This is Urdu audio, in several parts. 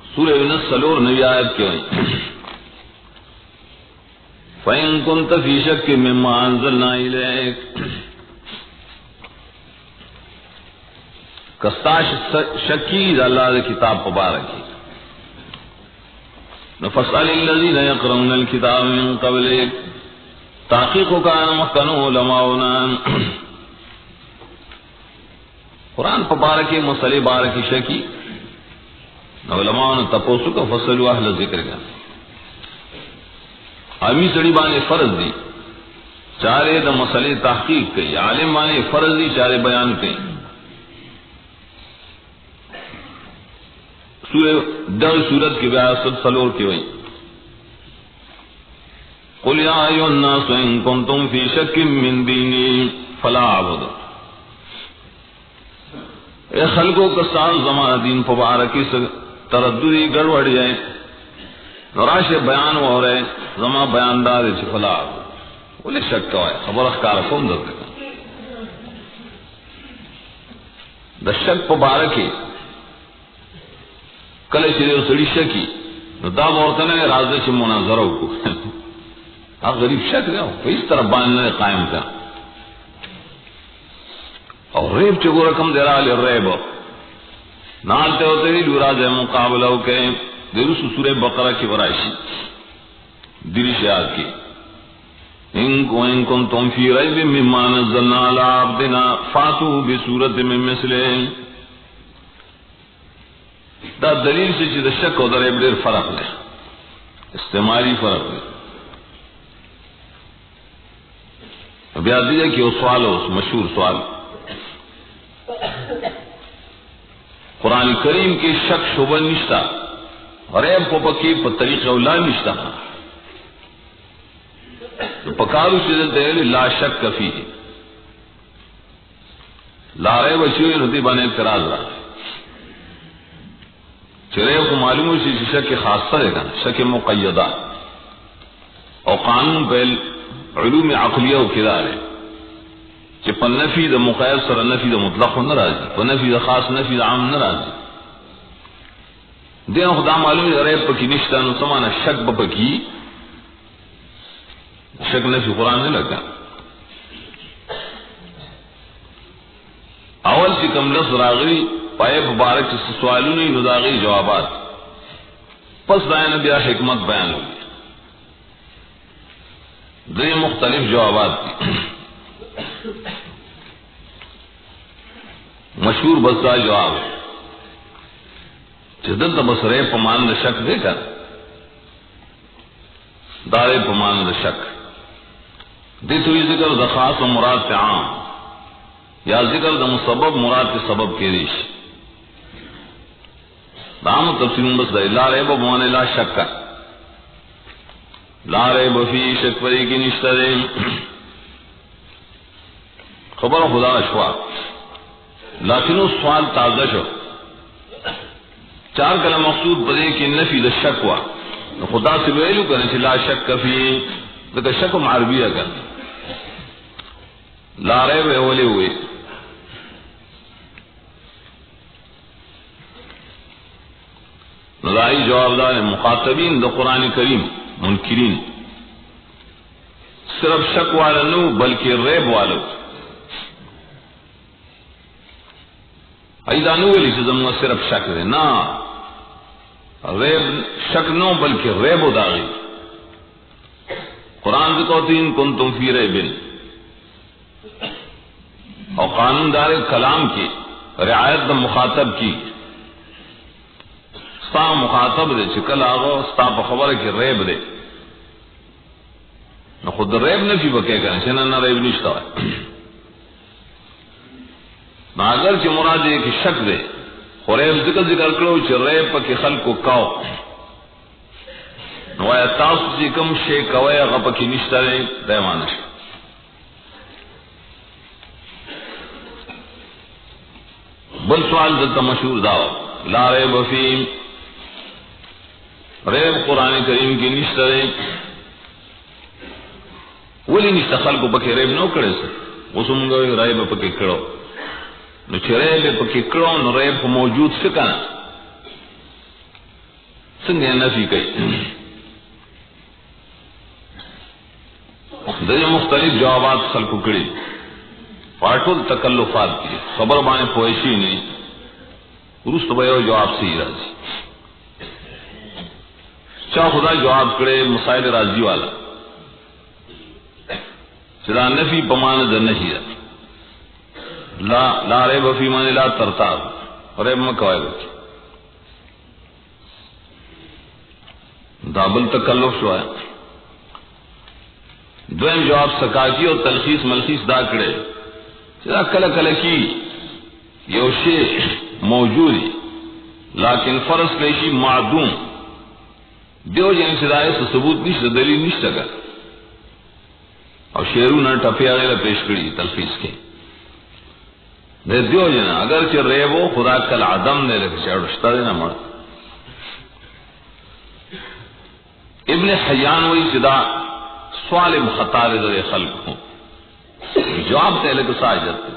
سورہ یونس سلور نوی آیت کی ہوئی فَإِن كُنْتَ فِي شَكٍّ مِّمَّا أَنزَلْنَا إِلَيْكَ کستاش شکی اللہ دے کتاب مبارکی فَاسْأَلِ الَّذِينَ يَقْرَؤُونَ الْكِتَابَ مِن قَبْلِكَ تحقیق کان مخکنو علماؤنا قرآن مبارکی مسئلے بارکی شکی علماء نے تپوسو کا فصلوا اہل ذکر کا عالمی سڑی بانے فرض دی چارے دا مسئلے تحقیق کئی عالم بانے فرض دی چارے بیان کئی سورت کی بیاست سلور کی ہوئی قل یا ایھا الناس ان کنتم فی شک من دینی فلا اعبد اے خلقوں کا سال زمان دین مبارکی سے ترددی گڑبڑ جائے نراش بیان ہو رہے زما بیان دار فلا بولے شک کا ہے خبر اخکار کون درد دا شک مبارکی کل شریف سڑی شکی دا عورتوں نے راز سے مناظرہ کو آپ غریب شک رہے ہو اس طرح باندھنے قائم تھا اور ریب چگو رقم دے رہا لے ریب نالتے ہوتے ہی لوراز مقابلہ کے درس سورہ بقرہ کی ورائشی دریش یاد کی ان کنتم فی ریب مما نزلنا علی عبدنا فاتوا بسورۃ من مثلہ دا دلیل سے چیز شک ہو در ریب دیر فرق لے استعمالی فرق لے اب یاد دیجئے کہ وہ سوال ہو مشہور سوال قرآن کریم کی شک شبہ نشتا ریب کو پکی پر طریقہ اولا نشتا پکارو چیزیں دے لا شک کفی لا ریب اچھوئی رتی بانے اعتراض رہا چریب کو معلوم ہو چیز شک خاصہ ہے شک مقیدہ اور قانون پہل علوم عقلیہ و کدار ہے کہ پا نفی دا مقید سر نفی دا مطلق نہ راضی پا نفی دا خاص نفی دا عام نہ راضی دین خدا معلوم ہے ریب پکی نشتا نو سمانا شک پکی شک نفی قرآن نے لگا اول سی کم لفظ راغی پائے مبارک سے سوالوں نے نداغی جوابات پس دائیں بیا حکمت بیان ہوگی دے مختلف جوابات کی مشہور بسا جواب جدت بس رے پمان شک دے کر دارے پمان شک دے تو یہ ذکر دا خاص و مراد سے عام یا ذکر دا مسبب مراد کے سبب کے ریش دام تفسیر بس دا لا ریب بمان لا شک کا لا ریب فی شک پری کی نشتہ دے خبر خدا شوا لیکن اس سوال تازہ شو چار کلمہ مقصود بدے کی نفی دا شک ہوا خدا سے ویلو کرنے سے لا شک فی لیکن شک معربیہ کر لا ریب اولے ہوئے نظائی جواب دار مخاطبین دا قرآن کریم منکرین صرف شک والا نو بلکہ ریب والا ایدہ نو علی سے زمانہ صرف شک دے نا ریب شک نو بلکہ ریب و داغی قرآن سے کہتے ہیں کنتم فی ریبن اور قانون دار کلام کی رعایت دا مخاطب کی ستا مخاطب دے چکل آگو ستا پا خبر کی ریب دے نہ خود ریب نفی بکے کرنے سے نہ ریب نشتا ہے نہ اگر چی مراد ہے کہ شک دے ریب ذکر کرو چی ریب پا کی خلق کو کاؤ نو آیا تاس چی کم شے کوئے اگا پا کی نشتا دے دیمانش بل سوال دلتا مشہور داو لا ریب فیم ریب قرآن کریم کی نشتا دے ولی نشتا خلقو پکی ریب نو کرے سے وسمگوی ریب پکی کرو نو چی ریب پکی کرو نو ریب موجود سکنا سنگے نفی کئی دے مختلف جوابات خلق کڑی پارٹول تکلفات کی خبر بانے پویشی نہیں رست بیو جواب سے ہی راضی چاہ خدا جواب کرے مسائل راضی والا چلا نفی پمان در نہیں لا ریب فی من لا ترتاب ریب مکوائے بچی دابل تکلف شوائے دویم جواب سکاکی اور تلخیص ملخیص دا کرے چلا کل کل کی یوشے موجودی لیکن فرض کلیشی معدوم دیو جن صدای سے ثبوت نشت دلیل نشت کا اور شیرو نہ ٹپیا غیر پیش کری تلخیص کے دے دیو جن اگر چہ ریبو خدا کل عدم نے لکھ چاڑشتا دینا مڑ ابن حیان وی صدا سوال مخطار در خلق ہوں جواب تے لکھ ساجت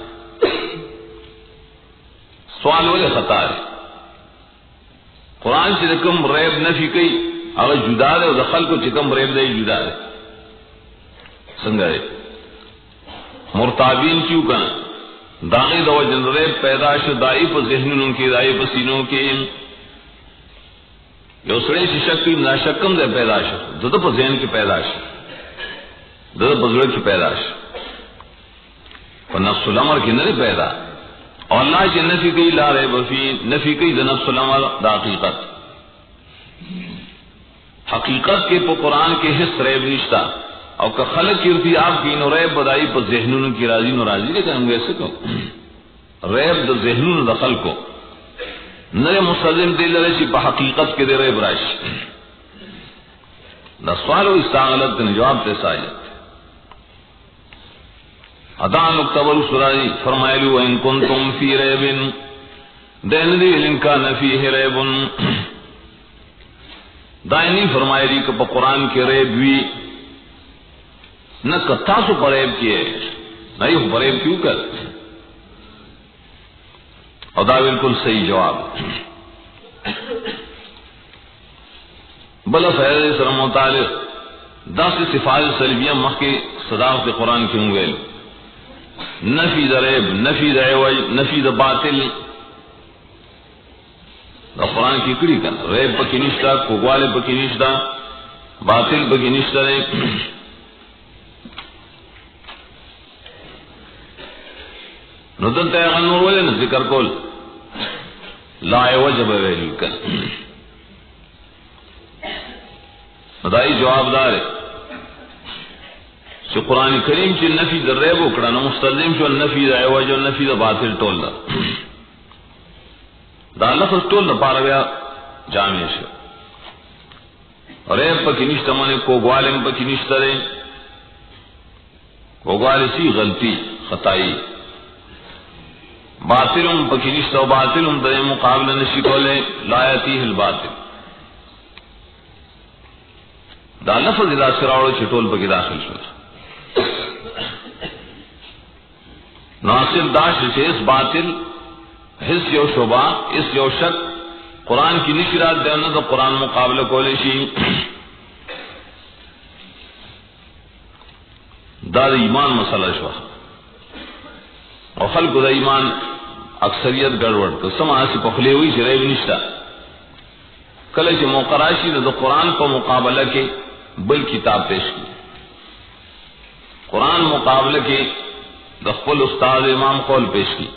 سوال ولی خطار قرآن سے رکم ریب نفی کئی اگر جدا دے اور خلق کو چکم ریب دے جدا دے سنگا دے مرتابین کیوں کنا داغی دو جن ریب پیداش دائی پا ذہنوں کی دائی پا سینوں کی یو سڑے سے شک کی نا شکم دے پیداش دد پا ذہن کی پیداش دد پا ذہن کی پیداش پا نفس الامر کی نری پیدا اور اللہ کی نفی کئی لا ریب فی نفی کئی دا نفس الامر دا حقیقت حقیقت کے پا قرآن کے حص ریب نشتا اور کہ خلق کی ارتیاب کی نو ریب بدائی پا ذہنون کی راضی نو راضی لیکن ہم ایسے کو ریب دا ذہنون دا خلق کو نرے مستظم دے لرشی پا حقیقت کے دے ریب راشی دا سوال و استعغلت دن جواب تے ساجت ادان اکتبر سرائی فرمائلو ان کنتم فی ریبن دین دی لنکا نفیہ ریبن دائنی فرمائلی کہ پا قرآن کے ریب وی نہ کتاسو پریب کیے نہ یہ پریب کیوں کر ادا بالکل صحیح جواب بلا فیض سر متعلق دس صفات سلبیہ مخ کے صداقت قرآن کیوں گئے نفی دا ریب نفی دا عوج نفی دا باطل دا قرآن کی کڑی کن ریب پکی نشتا کوگوالے پکی نشتا باطل پکی نشتا ریب ندن تیغن نور ولی نا ذکر کول لا عوجب ویلی کن ندائی جواب دار ہے کہ قرآن کریم چی نفی در ریب اکڑا نا مستلزم شو نفی دا عوج و نفی دا باطل ٹول دا دا لفظ ٹول دا پارا بیا جامع شو ریب پکی نشتا مانے کوگوالم پکی نشتا رے کوگوالے سی غلطی خطائی باطلم پکی نشتا و باطلم در مقابلہ نشی کولے لا یاتیہ الباطل دا لفظ ادا سراوڑو چھٹول پکی داخل شو ناصر داش سے اس باطل حس یو شبہ اس یو شک قرآن کی نشرات دینا تو قرآن مقابلہ کولے شی دا ایمان مسئلہ شوا اور خلق دا ایمان اکثریت گڑوڑ تو سما سے پخلے ہوئی سے ریب نشتا کل سے موقراشی دا قرآن کو مقابلہ کے بل کتاب پیش کی قرآن مقابلہ کے دخل استاد امام قول پیش کی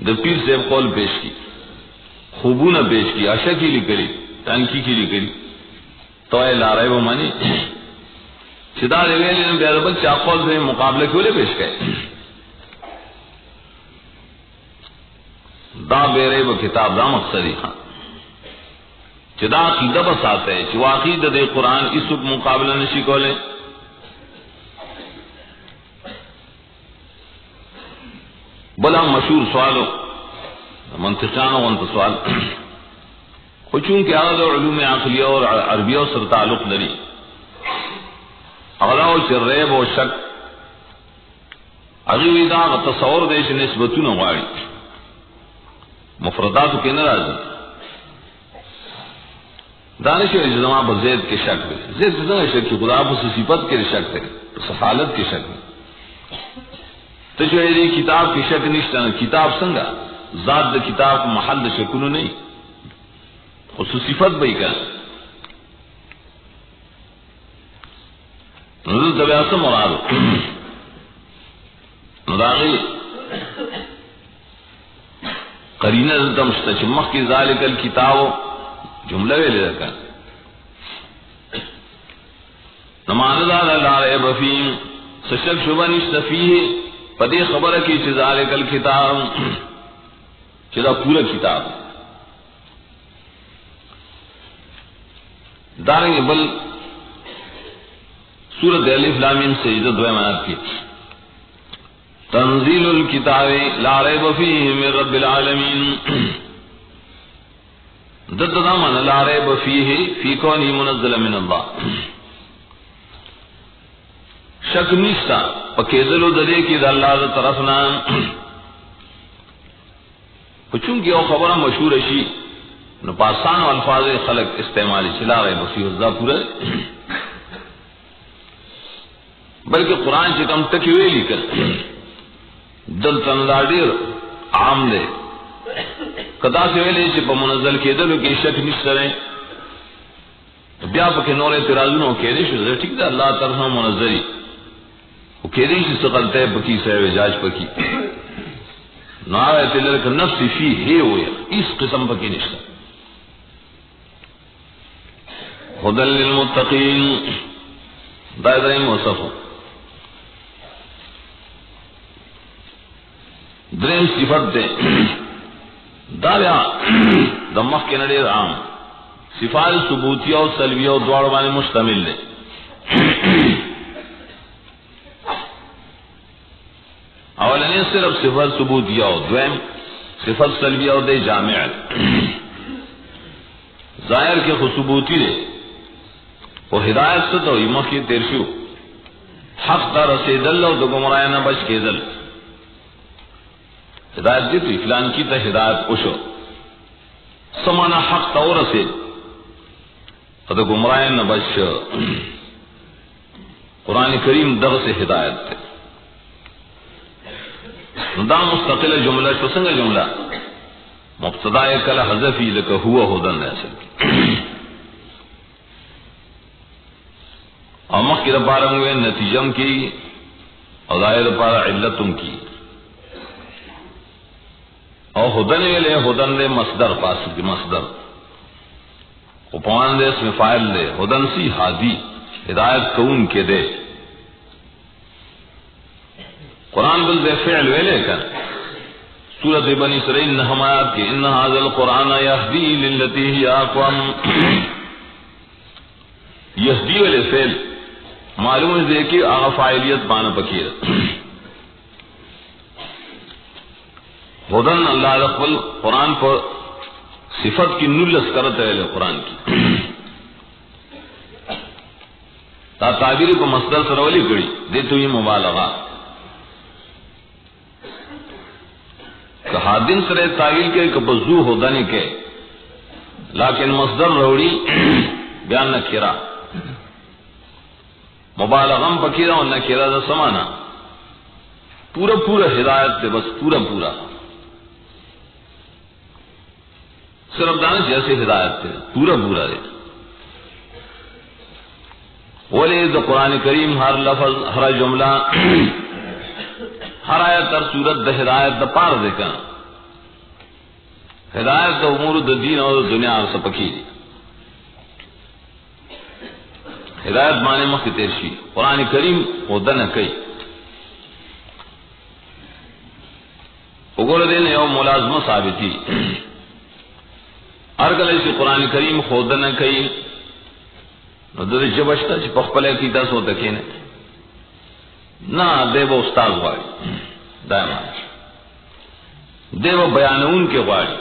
دا پیر سے قول پیش کی خوبونہ پیش کی اشا کی لکلی تنکی کی لکلی تو اے لا رہے وہ مانی چدا ریویلی نے بیادبت چاہ قول سے مقابلہ کیوں لے پیش گئے دا بیرے و کتاب دا مقصدی خان چدا عقیدہ بس آتا ہے چو عقیدہ دے قرآن اس وقت مقابلہ نشی کو لے بلا مشہور سوالو منطقانو وانت سوال خوچون کہ آغاز علوم عقلیہ اور عربیہ سر تعلق لری اغلاو چر ریب و شک اغیوی دا تصور دیش نسبتون غاری مفرداتو کے نرازی دانش اجتماع بزید کے شک ہے زید کتنا شک کی خدا اس صفت کے شک ہے حالت کے شک ہے تو جو ہے کتاب کی شک نشتہ کتاب سنگا ذات دا کتاب محل دا شکنو نہیں اس صفت بھئی کا نزل طبیعت مراد مداغی قرینہ دلتا مستچمخ کی ذالک الکتاب جملہ ویلے رکھا نماندار لا ریب فیہ سشک شبہ نشت فیہ پدی خبر کی چی ذالک الکتاب چیزا پورا کتاب دارنگی بل سورت الف لام میم سجدہ دوئے منات کی تنزیل الکتاب لا ریب فیہ من رب العالمین دد دامن لا ریب فیہ فی کونی منزل من اللہ شک نشتا پکیدلو ددے کی دا اللہ دا طرفنا چونکہ او خبرہ مشہور شی نو پاسان و الفاظ خلق استعمالی چلا ریب فیہ دا پورا بلکہ قرآن چکم تکیوے لکر دل تندا دیر عام دے قدا سے ویلے چی پا منزل کے دلو کی شک نشتر ہے بیا پا کہ نور اعتراضونو کہدے شو ٹھیک دا اللہ طرف منزلی وہ کہدے شو سقلتے پکی سہوے جاج پکی نعایت اللہ کہ نفس فی ہے ہویا اس قسم پکی نشتر خدل للمتقین دائدہ موصف درین صفت دے داریا دمخ کے نڑے عام صفات ثبوتیہ و سلبیہ و دوار بانے مشتمل دے اولنی صرف صفت ثبوتیہ و دویم صفت سلبیہ و دے جامع ظاہر کے خصوبوتی دے وہ ہدایت سے تو ایمہ کی تیرشو حق تا رسیدل و دو گمرائنہ بچ کے دل ہدایت دی تو فلان کی تا ہدایت اوشو سمانا حق تا اور رسید تو گمرائنہ بچ قرآن کریم در سے ہدایت تے دا مستقل جملہ شو سنگا جملہ مبتدا کل حذفی لکا ہوا ہدن اصل کی اور مخ کی دپارا ہوئے نتیجم کی اور دائر دپارا علتم کی اور ہدن ویلے ہدن دے مصدر پاس کی مصدر اپوان دے اس میں فائل دے ہدن سی ہادی ہدایت کون کے دے قرآن بل دے فعل ویلے کر سورت بنی اسرائیل نحمایات کی ان هذا القرآن یہدی للتی ہی اقوام یہدی ویلے فعل معلوم ہے دے کہ آغا فائلیت بانا پکیر ہدن اللہ رقبل قرآن پر صفت کی نلس کرتے ہیں قرآن کی تا تعبیر کو مصدر سرولی کری دے تو یہ مبالغہ کہا دن سرے تعویل کے کبزو ہدن کے لیکن مصدر روڑی بیان نہ کھیرا مبالغم پکیرا اور نہ کھیرا دا سمانا پورا پورا ہدایت دے بس پورا پورا صرف دانش جیسے ہدایت دے پورا پورا دے ولی دا قرآن کریم ہر لفظ ہر جملہ ہر آیت تر صورت دا ہدایت دا پار دے کنا ہدایت دا امور دا دین اور دنیا اور سپکی دی ہدایت مانے مخی تیرشی قرآن کریم خودن کئی اگر دین یو ملازمہ ثابتی ارگل ایسی قرآن کریم خودن کئی نو در جبشتا چی پخپلے کی دس ہوتا کینے نا دے وہ استاذ غاری دائمان دے وہ بیانون کے غاری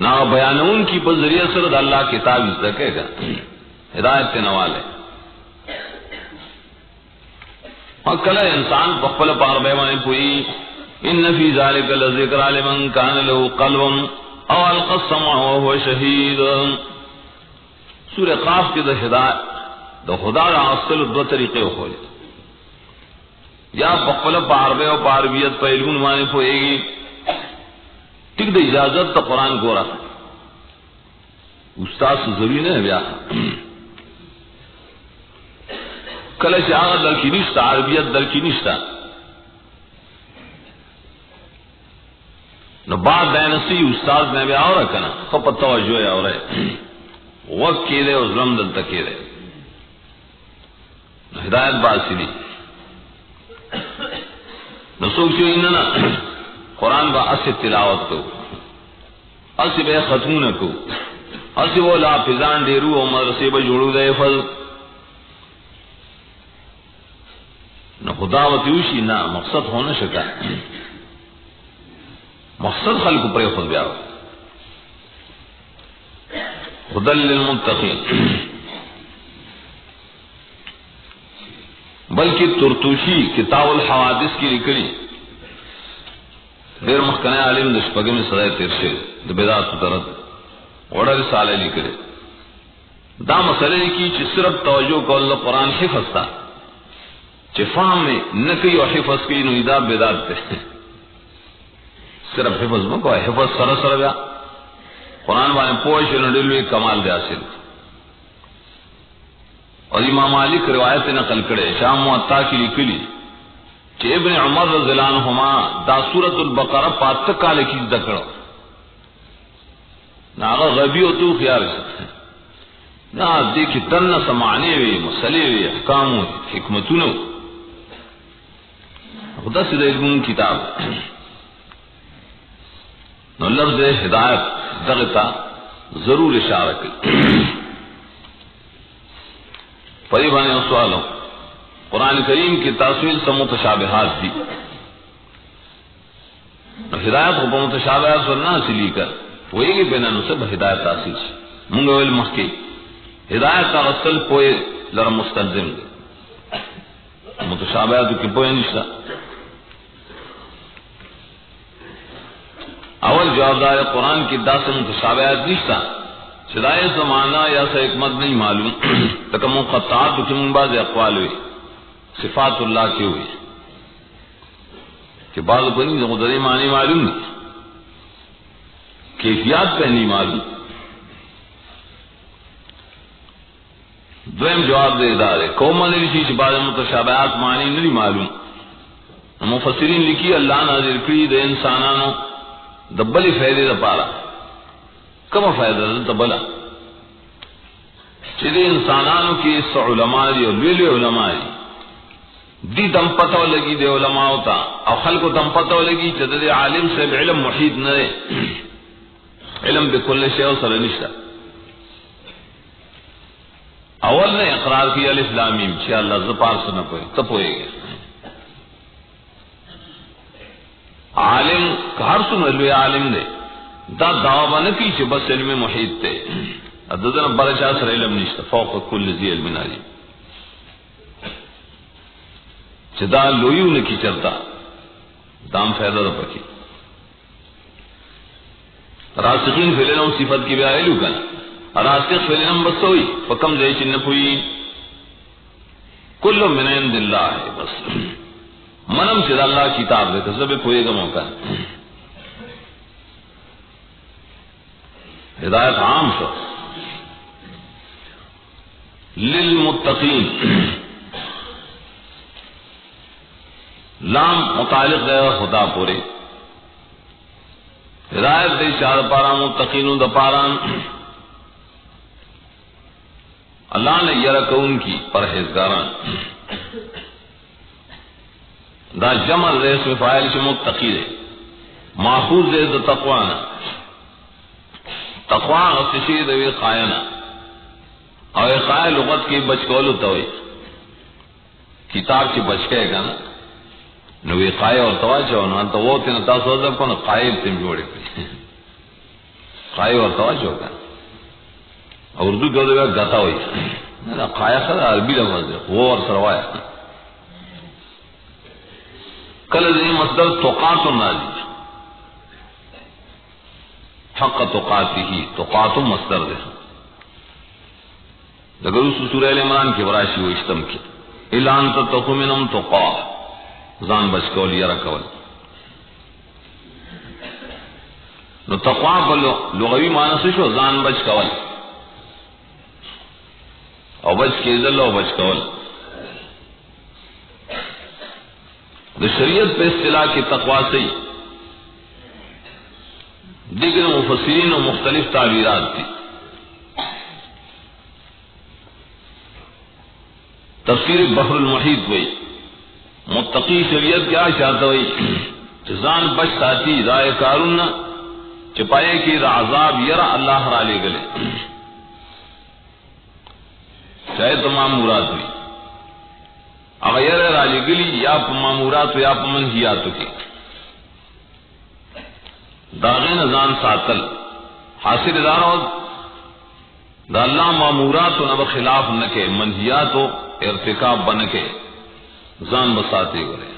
نا بیانون کی پر ذریعہ سرد اللہ کتاب اس دکے گا ہدایت کے نوالے اور کلا انسان بخفل پار بیمانی پوئی ان فی ذالک لذکر لمن کان له قلب او القى السمع وهو شهید. سورہ قاف کی ہدایت دا خدا دا اصل دو طریقے ہوئے، یا بقل پاربے و پارویت پہ علم مانے پوئے گی ٹک دا اجازت تا قرآن گورا استاد سے ضروری نہیں ہے بیا کلش آغا در کی نشتا عربیت در کی نشتا نو بعد دینسی استاد نے بھی آورا کنا خب توجہ ہے آورا ہے وقت کی دے ازرم دلتا کی دے ہدایت باسی دی نو سوچو اننا قرآن با اسی تلاوت کو اسی بے ختمون کو اسی وہ لافظان دیرو و مدرسی با جوڑو دے فض نو خداوتیوشی نا مقصد ہونا شکا مقصد خلق پر خود بیاو خدل للمتقین بلکہ ترتوشی کتاب الحوادث کی لکلی دیر مخکنے عالم دشپگے میں صدای تیرشے دبیدات ترد وڑا رسالہ لکلے دا مسئلے کی چی صرف توجہ کو اللہ قرآن حفظ تھا چی فهم میں نکی و حفظ کی نو ادا بیدات تے صرف حفظ مکو حفظ سر سر بیا قرآن بانے پوش نڈلوی کمال دے حاصل. اور امام مالک روایت نقل کرے شام معطا کی لکلی کہ ابن عمر رضی اللہ عنہما دا سورۃ البقرہ پات کالے کی دکڑو ناغا غبی ہو تو خیال سکتے نا دیکھی تن سمانے وی مسئلے وی احکام وی حکمتونو خدا سے علم کتاب نو لفظ ہدایت دغتا ضرور اشارہ کی پریبانے سوالوں قرآن کریم کی تاثیر سے متشابہات دی ہدایت کو متشابہات ورنہ سے لی کر وہی گی بینانو سے ہدایت تاثیر سے منگو علم کی ہدایت کا غسل پوئے لرم مستلزم دی متشابہات کی پوئے نشتا. اول جوابدار قرآن کی دا سے متشابہات نشتا شدائے زمانہ یا سے حکمت نہیں معلوم تک مقطعات کی من بعض اقوال ہوئی صفات اللہ کی ہوئی کہ بعض کو نہیں قدرے معنی معلوم نہیں کیفیات پہ نہیں معلوم. دویم جواب دے ادارے قوم نے لکھی کہ بعض متشابہات معنی نہیں معلوم مفسرین لکھی اللہ نازل کری دے انسانانو دبلی فائدے دا پارا کم فائدہ دا بلا چلے انسانانو کی اس علماء دی اور ویلے علماء دی دم پتہ لگی دے علماء ہوتا اور خلق دم پتہ لگی چدد عالم سے علم محیط نرے علم بکل شیء سر نشتا. اول نے اقرار کیا الف لام میم چھ اللہ زپار سے نہ پوئے تب ہوئے گے عالم ہر سن علوی عالم دے دا دعوی نہ کی چھ بس علم محیط تے اددن برچا سر علم نشتا فوق کل ذی علم علیم چھ دا لویو نکی چلتا دام فیضہ دا پکی. راسخین فی العلم صفت کی بیا علو کنا راسخ فی العلم بس ہوئی فکم زی چن پوئی کل من عند اللہ ہے بس منم چھ اللہ کتاب دے تصبح پوئے گا موقع ہدایت عام شو للمتقین لام متعلق ہے خدا پورے ہدایت دے چار پارا متقینوں دا پاران اللہ نے یرک ان کی پرہیزگاران دا جمع ریس میں فائل سے متقی دے محفوظ دے دا تقوانا تقوی غصشی دوی قائنا اور قائل لغت کی بچکولو توئی کتاب کی بچکے گا نا نوی قائل اور تواجہ ہونا تو وہ تین تاسو ذب کو نا قائل تیم جوڑے پی قائل اور تواجہ ہوگا اردو جو دوی گتا ہوئی قائل خدا عربی لفظ دے وہ اور سروایا کل ذی مصدر توقات و نازی حق تقاته تقات مصدر دے اگر اس سورہ ال عمران کی وراشی و اشتم کی الا ان تتقوا منهم تقا زان بچ کول یرا کول نو تقوا بل لغوی معنی شو زان بچ کول او بچ کېدل او بچ کول د شریعت په اصطلاح کې تقوا سے دیگر مفسرین و مختلف تعبیرات تھی. تفسیر بحر المحیط ہوئی متقی شریعت کیا چاہتا ہوئی زان بچ ساتھی رائے کارون چپائے کی عذاب یرا اللہ را لے گلے چاہے تمام مراد ہوئی اغیر را لے گلی یا مامورات یا منہیات کی داغین ازان ساتل حاصل ادارہ دا اللہ مامورات و نب خلاف نکے منہیات و ارتکاب بنکے زان بساتے گرے.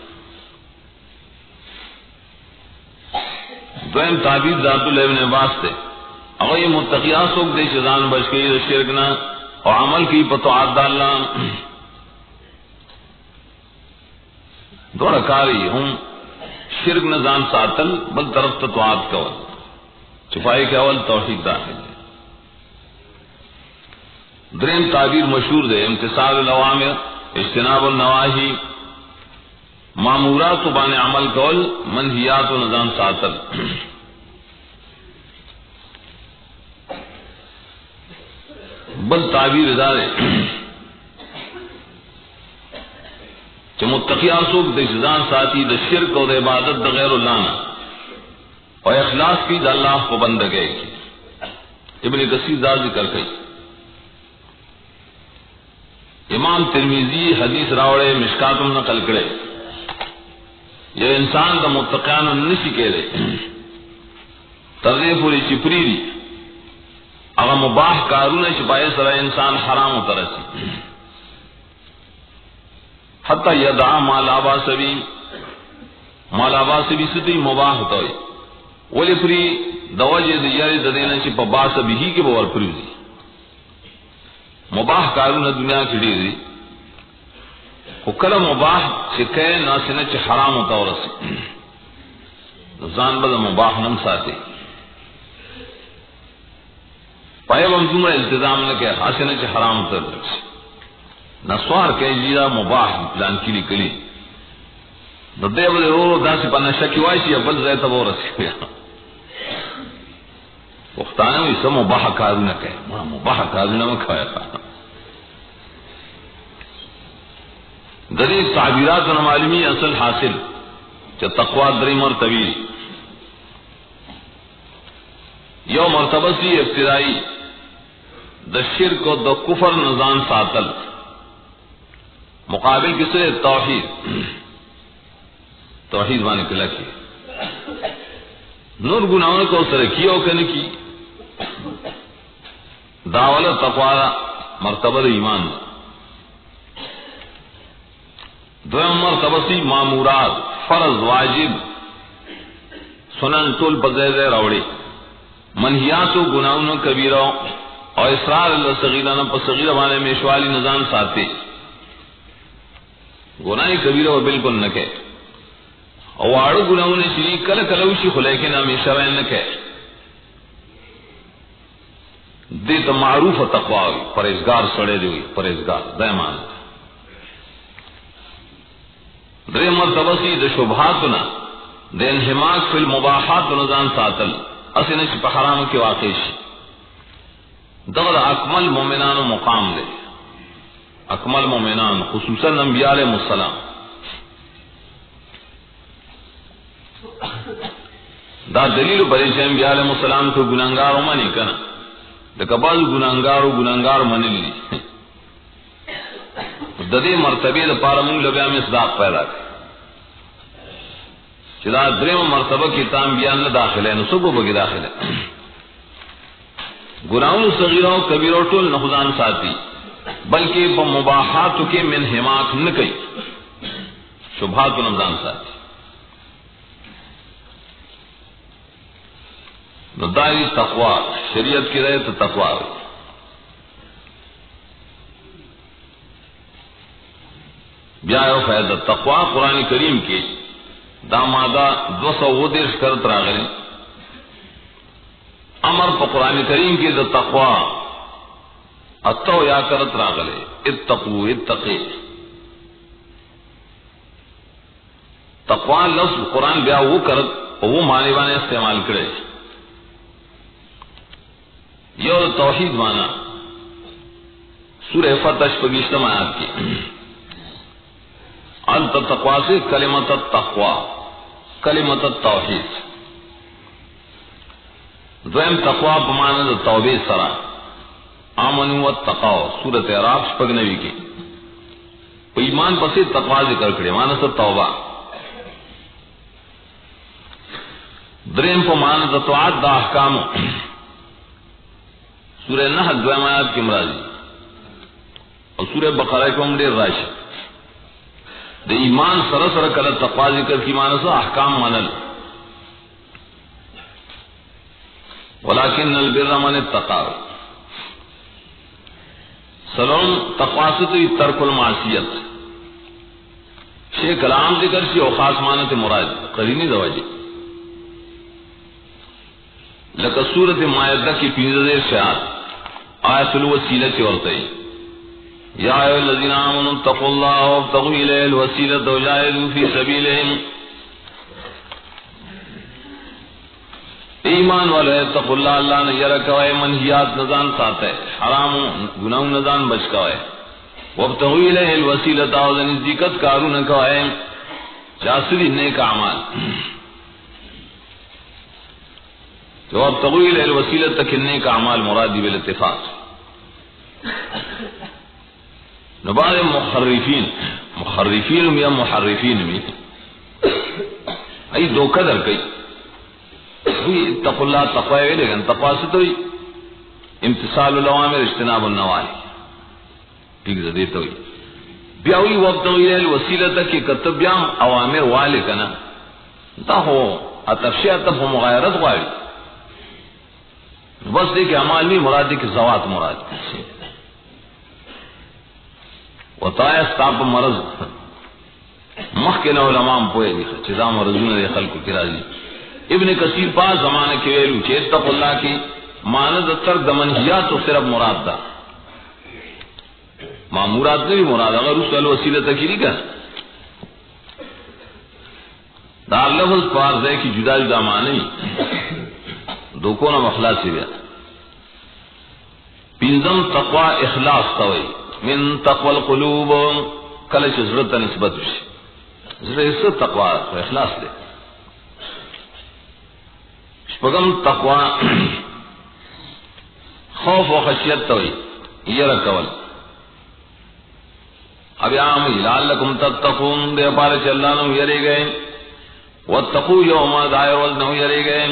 دویم تعبیر ذات اللہ ابن عباس تے اگر یہ متقیات سوک دے چیزان بچ کے یہ شرکنا اور عمل کی پتوعات دا اللہ دورہ کاری ہم شرک نظام ساتل بل طرف تطوعات کول چھپائی کے اول توحید داخل ہے. درین تعبیر مشہور دے امتثال الاوامر اجتناب النواہی مامورات بان عمل کول منہیات و نظام ساتل. بل تعبیر ادارے کہ متقیان سوک دے جزان ساتھی دا شرک و دا عبادت دا غیر اللہ نا اور اخلاص کی دا اللہ کو بندگے کی. ابن کثیر دا ذکر کئی امام ترمذی حدیث راوڑے مشکاتم نقل کرے یہ انسان دا متقیان نشی کے دے ترغیب پوری چپری دی اگر مباح کارون شپائے سرا انسان حرام اترسی حتی یدعا مالابا سبی مالابا سبی ستی مباح ہوئی ولی پری دوجہ دیاری دینا چی پا با سبی ہی کے بور پریوزی مباح کارون دنیا کی دیری کل مباح چکے ناسنہ چی حرام ہوتا ورسی زان بدا مباح نم ساتے پائے بم جمعہ التزام نکے حاسنہ چی حرام ہوتا ورسی نسوار کہ جیرا مباح پلان کی لکلی دے بلے رو دا سی پانا شکی وائشی ابل زیتا وہ رسی وقتانے ہوئی سب مباح کارون نکے مباح کارون مکھایا تھا. دری تعبیرات و معلومی اصل حاصل کہ تقوی دری مرتبی یو مرتبہ سی ابتدائی دا شرک و دا کفر نظام ساتل مقابل کسے توحید توحید بانے کلا کی نور گناہوں کو سرکی ہو کہ کی داول تقوی مرتبہ ایمان دویم مرتبہ سی مامورات فرض واجب سنن طول پزید روڑی منہیات و گناہوں کبیرہ اور اسرار اللہ صغیرہ پا صغیرہ بانے میشوالی نظام ساتے گناہی کبیرہ و بالکل نکے اور آڑو گناہوں نے شریک کل کلوشی خلیکن ہمیشہ وین نکے دیتا معروف تقوی ہوئی پرہیزگار سڑے دی ہوئی پرہیزگار دائمان درے مرتبہ سی دا شبہاتنا دا انحماق فی المباحات و نظام ساتل اسی نچ پا حرام کی واقعش دغد اکمل مومنان و مقام دے اکمل مومنان خصوصاً انبیاء علیہ السلام دا دلیل پریش انبیاء علیہ السلام کو گناہگار منی کنا لیکن بعض گناہگار منی لی ددی مرتبے دا پارمون لبیا میں صداق پیدا کر چدا درم مرتبہ کی تام بیان نہ داخل ہے نسبو بگی داخل ہے گناہوں صغیروں کبیروں ٹول نخدان ساتھی بلکہ پا مباحات کے من حماق نکئی شبہات و نمزان ساتھی نو دای تقوا شریعت کی رہے تو تقوا ہوئی. بیا یو فائدہ تقوا قرآن کریم کی دا مادہ 219 کرت راغلی. امر پا قرآن کریم کی دا تقوا اتو یا کرت راغلے اتقو اتقی. تقوا لفظ قرآن بیا وہ کرت وہ معنی بانے استعمال کرے. یو توحید مانا سورہ فتح پگیشتم آیات کی انت تقوا سے کلمت التقوا کلمت التوحید. دویم تقوا پمانا دا توبہ سرا آمنوا واتقوا سورۃ اعراف پگنوی کی ایمان پسی تقوا ذکر کرے مانا سا توبہ. دریم پمانا دا طاعت دا احکام سورہ نحل دویم آیات کی مرادی اور سورہ بقرہ کو ہم دیر راشد دا ایمان سر سر کل تقوا ذکر کی مانا سا احکام منل. ولیکن البر من اتقى. سلام تقوا سے تو ترک المعصیت شیخ کلام ذکر سی اور خاص معنی مراد قرینی دواجی لکہ سورۃ مائدہ کی 15 شاعت آیت الوسیلۃ ورتے یا ایھا الذین آمنوا اتقوا اللہ وابتغوا الیہ الوسیلۃ وجاہدوا فی سبیلہ. ایمان والے اتقوا اللہ اللہ نے یرا کوئے منہیات نزان ساتھ ہے حرام گناہ نزان بچ کوئے. وابتغوا الیہ الوسیلۃ اور نزدیکت کارو نہ کوئے چاسری نیک اعمال. جواب طویل الوسیلۃ تک نیک اعمال مرادی بالاتفاق. نبال محرفین یا محرفین میں ای دو قدر کئی اتقوا اللہ تقوی ہے لیکن تقوی سے تو امتثال الاوامر اجتناب النواہی ٹھیک سے دیتا ہوئی بیاوی وقت طویل الوسیلۃ کی کتب بیام اوامر والے کنا تا ہو اتفشی اتف و مغایرت غاری بس دیکھ اعمال بھی مرادی کی زوات مراد وطایا استاب مرض مخکن علماء پوئے دیکھا چیزا مرضون دے خلق کی راضی. ابن کثیر پاس زمانہ کے ویلو چیتق اللہ کی ماند ترک دمنہیات و صرف مراد دا معمورات نے بھی مراد اگر اس الوسیلۃ تکیری کا دار لفظ پار دے کی جدا جدا معنی دو کو نہ اخلاص سے گیا. پنزم تقوا اخلاص توئی من تقوی القلوب کل ضرورت نسبت ضرورت تقوا اخلاص دے. شپغم تقوا خوف و خشیت توئی یہ رکول اب عام لعلکم تتقون دے پارے چلنا نو یری گئے واتقوا یوم دائر وزنو یری گئے.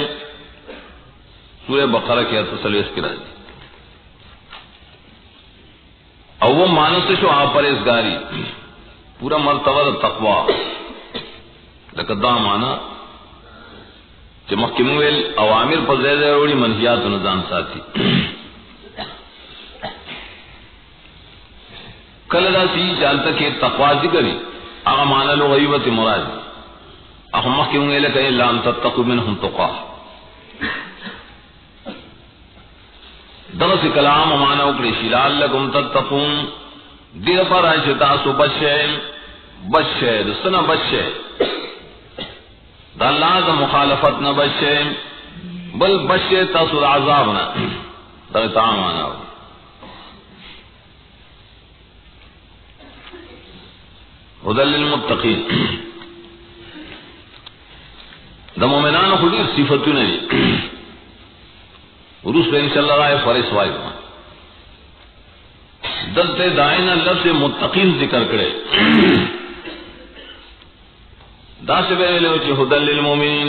سورہ بقرہ کی تصلیس کی راضی او وہ مانس شو آپ پرہیزگاری پورا مرتبہ تقوا لقدا مانا چمک مویل اوامر پر زیادہ روڑی منہیات نظام ساتھی کلدا سی چالتا کہ تقوا ذکری اغا مانا لو غیبت مراد اخمک مویل کہ لام تتقوا منہم تقوا درس کلام مانا اکڑی شلال لکم تتقون دیر پر آئیچ تاسو بچے دستنا بچے دا اللہ دا مخالفت نہ بچے بل بچے تاسو دا عذابنا در تعام آنا ہو. ہدى للمتقین دا مومنان خودی صفتو نبی عروس پہ انشاءاللہ رائے فرس وائی دلتے دائنا لفظ متقین ذکر کرے دا سے بہلے ہوچے ہدى للمومنین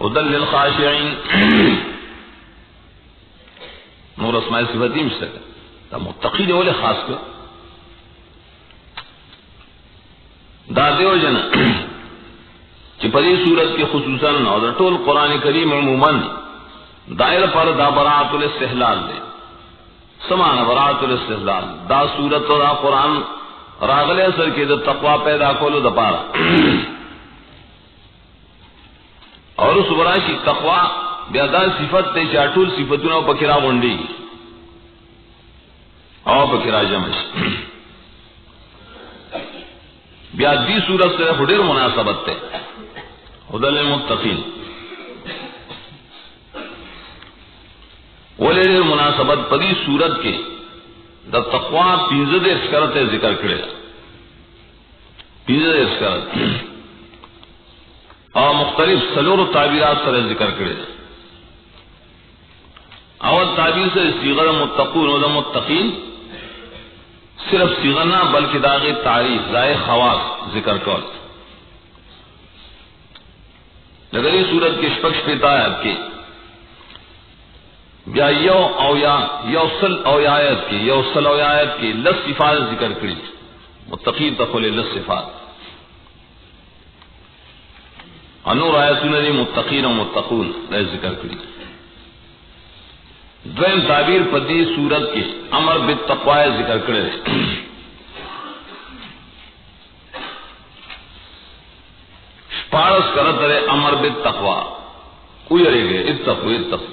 ہدى للخاشعین نور اسماء صفتی مشتکا دا متقین اولے خاص کر دا دیو جنا چی پدی صورت کے خصوصاً اور طول قرآن کریم عموماً دائر پر دا براءت الاستحلال دے سمان براءت الاستحلال دا صورت و دا قرآن راغلے سر کے دا تقوی پیدا کولو دا پارا اور اس براشی تقوی بیادا صفت تے چاٹول صفتوں پکرا غنڈی اور پکرا جمش بیا دی صورت سے خدیر مناسبت تے خدل المتقین ولی مناسبت پدی صورت کے دا تقوی پینزد اسکرت ذکر کرے پینزد اسکرت اور مختلف سلور و تعبیرات سر ذکر کرے اول تعبیر سے صیغہ متقون و متقین صرف صیغہ نہ بلکہ داغی تعریف ذائع خواص ذکر کر لگری صورت کے شپکش پیتا ہے آپ کی یا یو او یا یوصل او آیت کی یوصل او آیت کی لس صفات ذکر کری متقین تقول لس صفات انور آیتون نے متقین و متقون ذکر کری دویم تعبیر پدی صورت کی امر بالتقوی ذکر کرے شپارس کرت رہے امر بالتقوی کوئی رہ گئے اتقو اتقو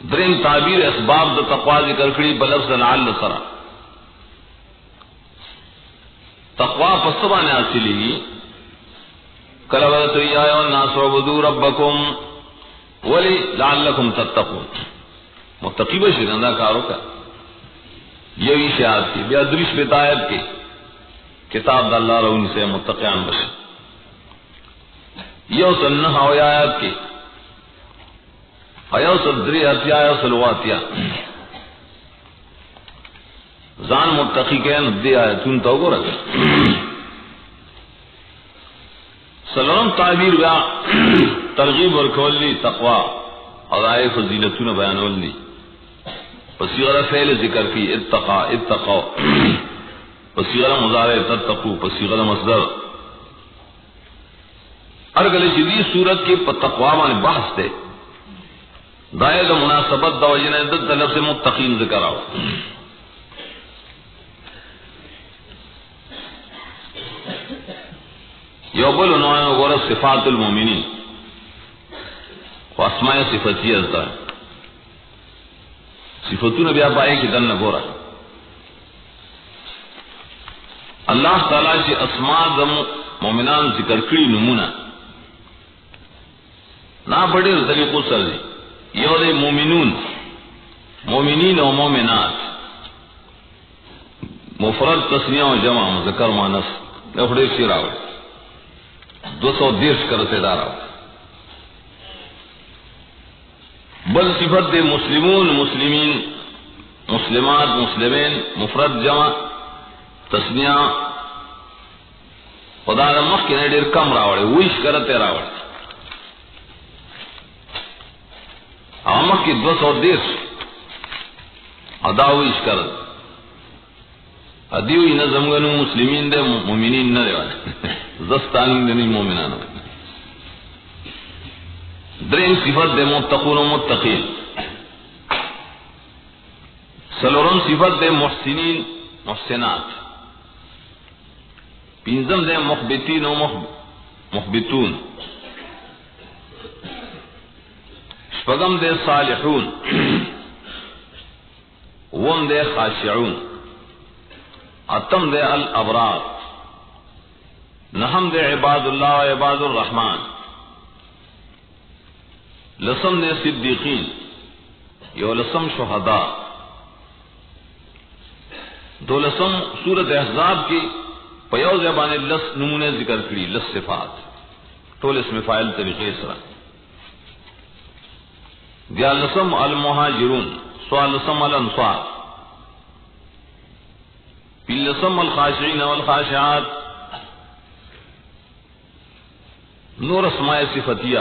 درین تعبیر اسباب دا تقوی ذکر کری بلفظ لعل سرا تقوی پسوانے حاصلی گی کلوت یا الناس عبدوا ربکم ولی لعلکم تتقون متقی بشی گندہ کارو کا یہی شہاد کی بیا درش بتایت کی کتاب دا اللہ رہون سے متقیان بشی یو سنہ ہوئی آیت کی ایو صدری اتیا ایو سلواتیا زان متقی کے ندی آیتون تو گو رکھے سلام تعبیر بیا ترغیب ورکولی تقوی اضائے فضیلتون بیانولی پسیغر فعل ذکر کی اتقا اتقا پسیغر مضارع تتقو پسیغر مصدر ارگل جدید صورت کی تقوی میں بحث دے دائر مناسبت دا وجنہ دد لفظ متقین ذکر آؤ یوبل عنوان غور صفات المومنین و اسماء صفتیہ ازدہ صفتون بیا پائے کی دن گورا اللہ تعالیٰ سے اسماء دم مومنان ذکر کری نمونہ نا بڑے طریقوں سر دی یو دے مومنون مومنین و مومنات مفرد تسنیہ و جمع مذکر مانس لفڑے شیر آوے 210 کرتے دار آوے بل صفت دے مسلمون مسلمین مسلمات مسلمین مفرد جمع تسنیہ خدا مخ کے دیر کم راوڑے ویش کرتے راوڑے آمک کی 210 اداویش کرد ادیوی نظم گنو مسلمین دے مومنین نہ دے زستانی دے نہیں مومنان درین صفت دے متقون و متقین سلورم صفت دے محسنین محسنات پینزم دے مخبتین و مخبتون شپغم دے صالحون وم دے خاشعون اتم دے الابرار نحم دے عباد اللہ و عباد الرحمن لسم دے صدیقین یو لسم شہداء دو لسم سورت احزاب کی پیو زبان لس نمونے ذکر کری لس صفات طول اسم فائل طریقے سرا دیا لسم المہاجرون سوال لسم الانصار پی لسم الخاشعین والخاشعات نور اسماء صفتیہ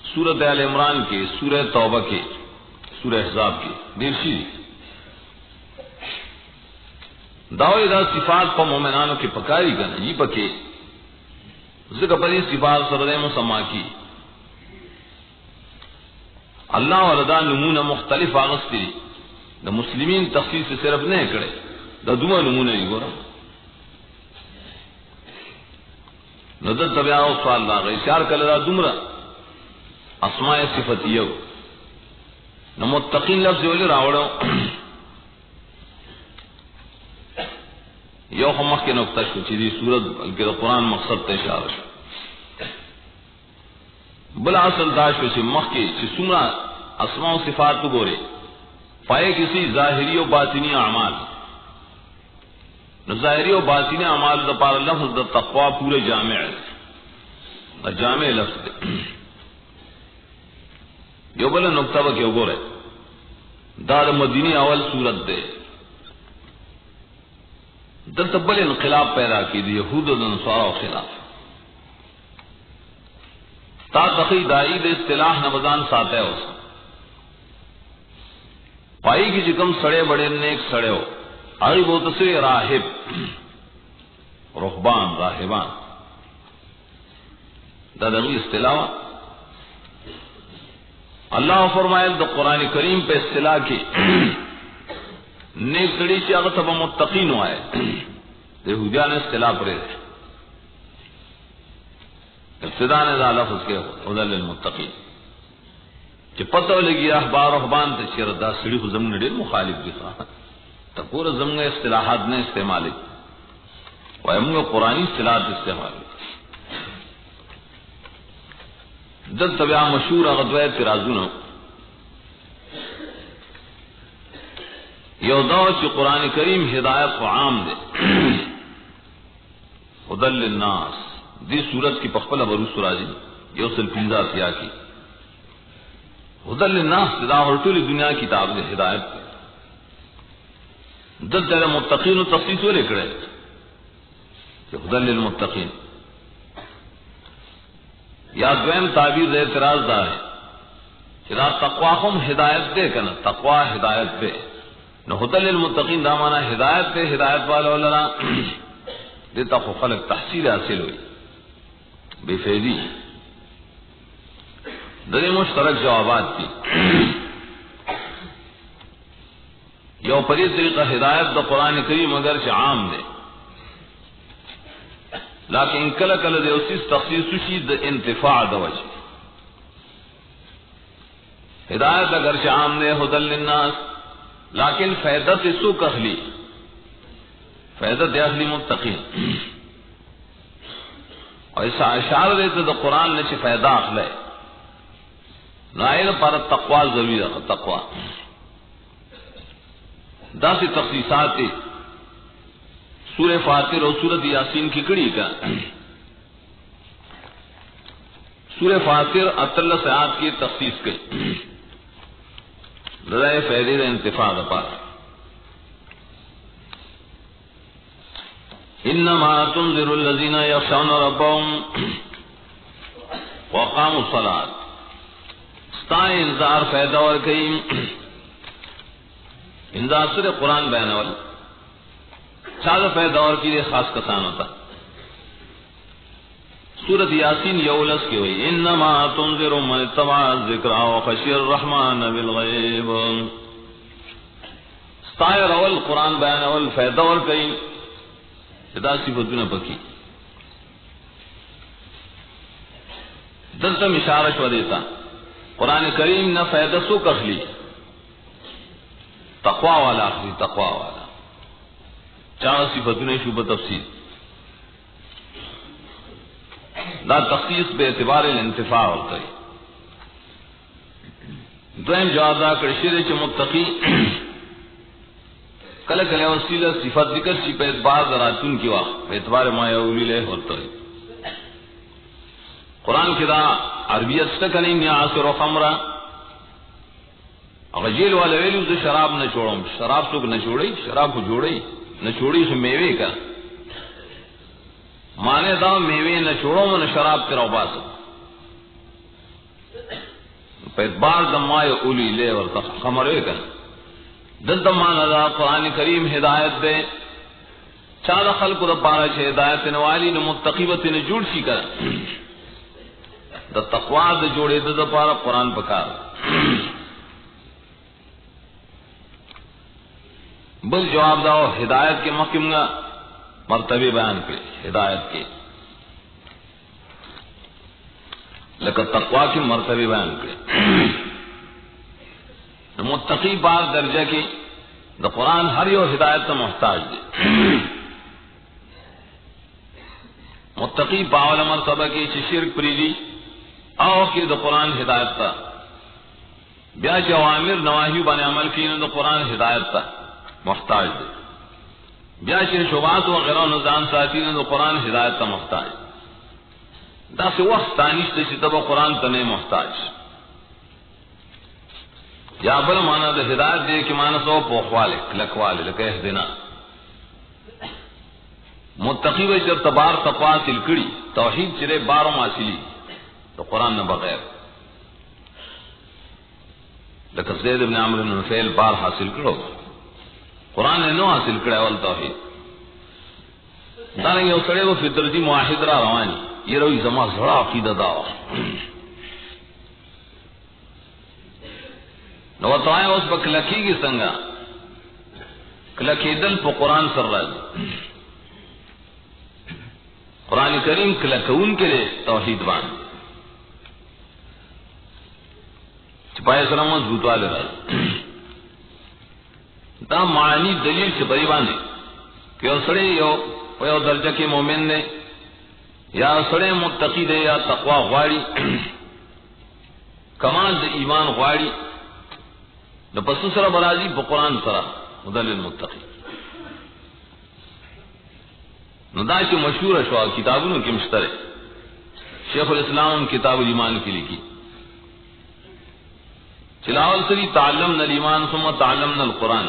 سورت آل عمران کے سورہ توبہ کے سورہ احزاب کے دیرشی دعوی دا صفات پا مومنانو کے پکاری گنا یہ پکے ذکر پری صفات سرد مسما کی اللہ وردا نمونہ مختلف آغستی دا مسلمین تخصیص صرف نہیں کرے دا دوما نمونہ ہی گورا ندر طبیعہ سوال دا غی چار کلرا دمرا اسماء صفتیو نمتقین لفظ ولی راوڑو یو خمخ کے نقطہ شو چیزی سورت بلکہ دا قرآن مقصد تشار شو بلا اصل داشو چی مخ کے چی سمرا اسماء و صفات تو گورے پائے کسی ظاہری و باطنی اعمال ظاہری و باطنی اعمال دا پار لفظ دا تقوی پورے جامع ہے دا جامع لفظ دے یو بلا نقطہ با کیوں گورے دا مدینی اول صورت دے دل تبل انقلاب پیدا کی دی یہود و نصارا و خلاف تا تقی دائی دے اصطلاح نبضان ساتے ہو پائی کی جکم سڑے بڑے نیک سڑے ہو آئی بہت سے راہب رہبان راہبان دا دغی اصطلاح اللہ فرمائے دا قرآن کریم پہ اصطلاح کی نیک سڑی چی اگر تبا متقین ہوئے یہودیان اصطلاح پرے ابتدا نے دا لفظ کے ہدل للمتقین کہ پتہ لگی احبار رہبان تے چیر دا سڑی خو زمن ڈیر مخالف بھی خواہ تا پورا زمن اصطلاحات نے استعمالی و امو قرآنی اصطلاحات استعمالی دل طبعا مشہور غدوہ ترازون یو دو چی قرآن کریم ہدایت و عام دے ہدل للناس دی صورت کی پخپل بروس راجی یو سل پنزا سیا کی ہدل للناس دا ہرطول دنیا کتاب دے ہدایت دے دل تیرے متقین و تخصیص و لکڑے کہ ہدل للمتقین یا دویم تعبیر دے اعتراض دا ہے کہ دا تقواہم ہدایت دے کنا تقوی ہدایت دے نہ ہدل للمتقین دا مانا ہدایت دے ہدایت والا والا دیتا خو خلق تحصیل حاصل ہوئی بے فیدی دلی مشترک جوابات کی یو پری طریقہ ہدایت دا قرآن کریم اگر سے عام دے لیکن کل کل دے اسی تخصیص شی دا انتفاع دا وجہ ہدایت اگر سے عام دے ہدل للناس لیکن فیدت سوک اخلی فیدت اخلی متقین اور ایسا اشار دیتے دا قرآن نے چی فیدہ اخلے نائل پر تقوی ضروری ہے تقوی دا سی تخصیصات سورہ فاتر اور سورۃ یاسین کی کڑی کا سورہ فاتر اطلس آیات کی تخصیص کے لڑائے فیدے انتفاع پار انما تنذر الذين يخشون ربهم وقاموا الصلاة ستا انذار فیدہ اور کئی انذار سر قرآن بیان والا چال فیدہ اور کی خاص کسان ہوتا سورۃ یاسین یولس کی ہوئی انما تنذر من اتبع الذکر وخشی الرحمن بالغیب ستائر اول قرآن بیان اول فیدہ اور کئی ادا صفتوں نے پکی دلتم اشارہ شو دیتا قرآن کریم نہ فیدہ سو کخلی تقوی والا اخلی تقوی والا چار صفتوں نے شو بتفصیل لا تخصیص بے اعتبار الانتفاع ہوتا ہے دویم جواب دا کرشیر چ متقی کل کل وسیلہ صفت ذکر چی پہ اعتبار ذراتون کی واقع پہ اعتبار ما یولی لے ہوتا ہے قرآن کی دا عربیت سکنی نیاسر و خمرہ غجیل والا ویلو دا شراب نہ چھوڑوں شراب سوک نہ چھوڑی شراب کو جوڑی نہ چھوڑی سو میوے کا مانے دا میوے نہ چھوڑوں نہ شراب تیرا باس پہ اعتبار دا ما یولی لے اور خمرے کا دلتا مانا دا قرآن کریم ہدایت دے چالا خلق دا پارا چھے ہدایت نوالی نے متقیبت نے جوڑ سی کر دا تقوا دا جوڑے دا پارا قرآن پکار. بل جواب داو ہدایت کے محکم گا مرتبے بیان کے ہدایت کے لیکن تقوا کی مرتبے بیان کے متقی بار درجہ کی دا قرآن ہر یو ہدایت کا محتاج دے. متقی پاول مرتبہ کی شرک پریدی او کی دا قرآن ہدایت تا بیا جوامر نواہی بن عمل کی دا قرآن ہدایت تا محتاج دے. بیا شبہات وغیرہ نظام ساتھی دا قرآن ہدایت تا محتاج دا سے وقت تانیش دے چی تبا قرآن تا نہیں محتاج. یا بل مانا دا ہدایت دے کہ مانا سو پوخوالے کلکوالے لکہ اہدنا متقی وی چر تبار تقوا تلکڑی توحید چرے باروں حاصلی تو قرآن نہ بغیر لکہ زید بن عمرو بن نفیل بار حاصل کرو قرآن نے نو حاصل کرے اول توحید دارنگے اسڑے وہ فطرتی معاہد را روانی یہ روی زمان زڑا عقیدہ داو نو تو آئے اس پا کلکی کی سنگا کلکی دل پا قرآن سر راجی قرآن کریم کلکون کے لئے توحید بان چپائے سلام مضبوط والے راجی دا معنی دلیل چپری باندے کہ اسڑے یو درجہ کے مومن نے یا اسڑے متقی دے یا تقوی غواری کمال دے ایمان غواری نو پس سرا برازی پا قرآن سرا مدل المتقی نو دا چی مشہور شوا کتابوں کی مشترے شیخ الاسلام کتاب الایمان کی لکھی چلاول سری تعلمنا الایمان ثم تعلمنا القرآن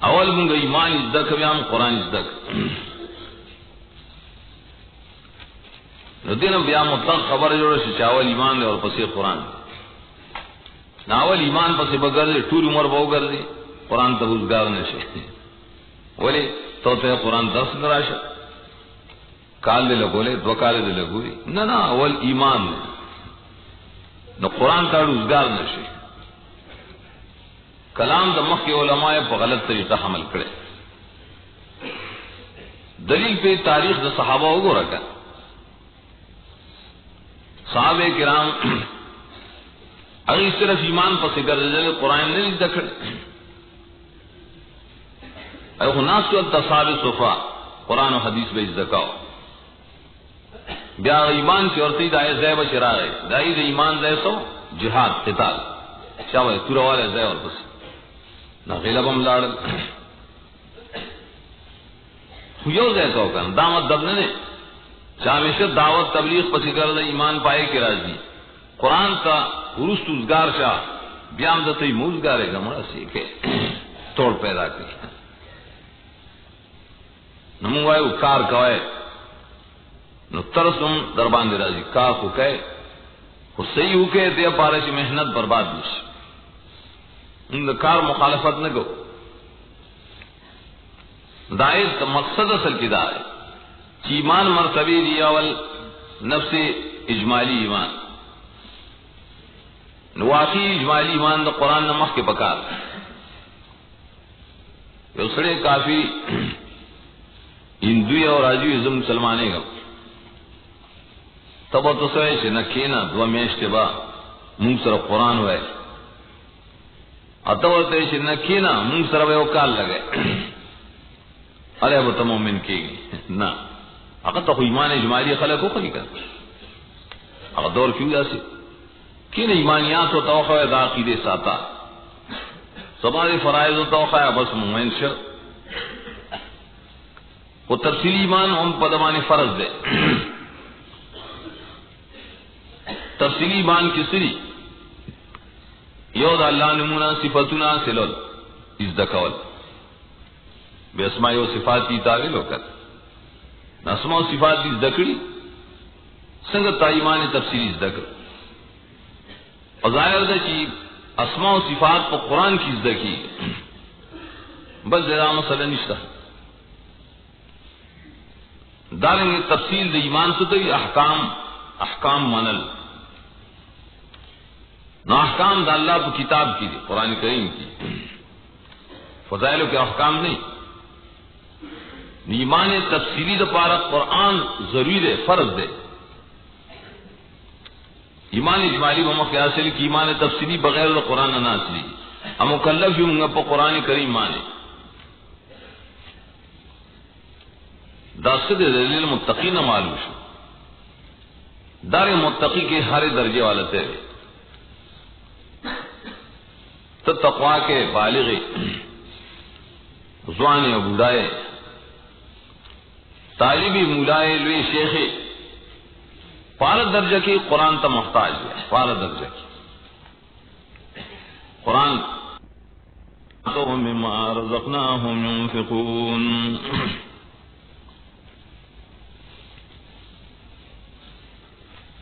اول منگا ایمان ازدک بیام قرآن ازدک نو دین بیام مطلق خبر جوڑا چاول ایمان دے اور پسی قرآن ناول ایمان پسی بگر دے ٹول عمر باو گر دے قرآن تبوزگار نشے ولی تو تے قرآن درس نراشا کال دے لگولے دو کال دے لگولی نا اول ایمان دے نو قرآن تا روزگار نشے کلام دا مخ کے علماء پا غلط طریقہ حمل کرے دلیل پہ تاریخ دا صحابہ ہوگو رکھا صحابہ کرام اگر صرف ایمان پس گردل قرآن نہیں دکھڑے اگر ناس کو تصاب صفا قرآن و حدیث بیچ دکاؤ بیا ایمان کی عورتی دائے زیب شراغ دائی دا ایمان زیب سو جہاد قتال شاوہ تورا زیب اور بس نہ غلب ہم لاڑل یو زیب کو کن دعوت دبنے نے چاہمیشہ دعوت تبلیغ پسی گرد ایمان پائے کے راضی قرآن کا عرست ازگار شاہ بیام دتی موزگارے گا مرا سیکھے توڑ پیدا کی نموائے کار کوئے نو ترسم دربان دے راضی کار کو کہے خود صحیح ہو کے دیا پارے چی محنت برباد نش ان کار مخالفت نہ گو دائر مقصد اصل کی دائر چی ایمان مرتبی دی اول نفس اجمالی ایمان نواقی اجمالی ایمان دا قرآن نمخ کے پکار یو سڑے کافی ہندوی اور راجوی ازم مسلمانے گا تب تو سوئے چھے نکینا دو میشتے با مونگ سر قرآن ہوئے اتورتے چھے نکینا مونگ سر وے وکال لگے ارے وہ تو مومن کی گئی نا اگر تو ایمان اجمالی خلق ہو خلی کر اگر دور کیوں جاسی کین ایمانیات و توقع دا عقیدے ساتا سباری فرائض و توقع بس مومن شر وہ تفصیلی ایمان ہم پدمانی فرض دے تفصیلی ایمان کی سری یو دا اللہ نمونا صفتنا سلول از دکول بے اسماء و صفات کی تعویل ہو کر اسماء و صفات کی ذکری سنگت تا ایمان تفصیلی ذکر اور ظاہر ہے کہ اسماء و صفات کو قرآن کی ذکی بس زیادہ مسئلہ نشتہ داریں گے تفصیل د ایمان سے تو احکام منل نو احکام دا اللہ پہ کتاب کی دی قرآن کریم کی فضائل کے احکام نہیں. ایمان تفصیلی دا پارا قرآن ضروری دے فرض دے. ایمان اجمالی بما قیاسی کی ایمان تفصیلی بغیر دا قرآن ناصلی ہم مکلف ہی ہوں پا قرآن کریم مانے داست دلیل متقین معلوم شو. دار متقی کے ہر درجے والا تیرے تو تقوا کے بالغ زوان و بوڑھائے طالبی مولائے لوی شیخ پارا درجہ کی قرآن تا محتاج ہے. پارا درجہ کی قرآن تو مما رزقناہم ينفقون.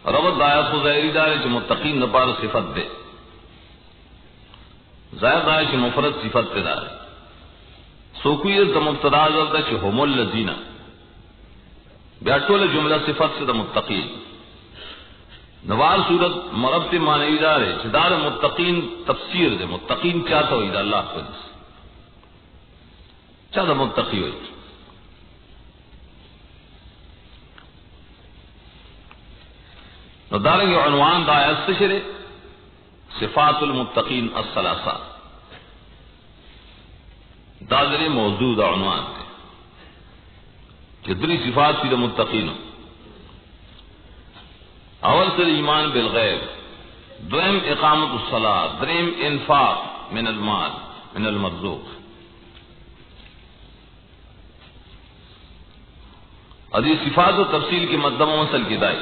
ربط آیات کو ظاہری دار ہے متقین نپار صفت دے ظاہر دار ہے مفرد صفت دے دار سوکویت دا مبتدا زردہ چھ هم الذین بیاٹول جملہ صفت سے دا متقین نوار صورت مربط معنی دار ہے چھ دار متقین تفسیر دے. متقین چاہتا ہوئی دا اللہ کو چاہتا متقی ہوئی. نو دارنگی عنوان دا آیت سے شرے صفات المتقین الثلاثہ دادری موضوع دا عنوان دے جدری صفات کی دا متقین. اول سر ایمان بالغیب دویم اقامت الصلاة دریم انفاق من المال من المرزوق. ادھی صفات و تفصیل کی مقدم و مسل کی دائی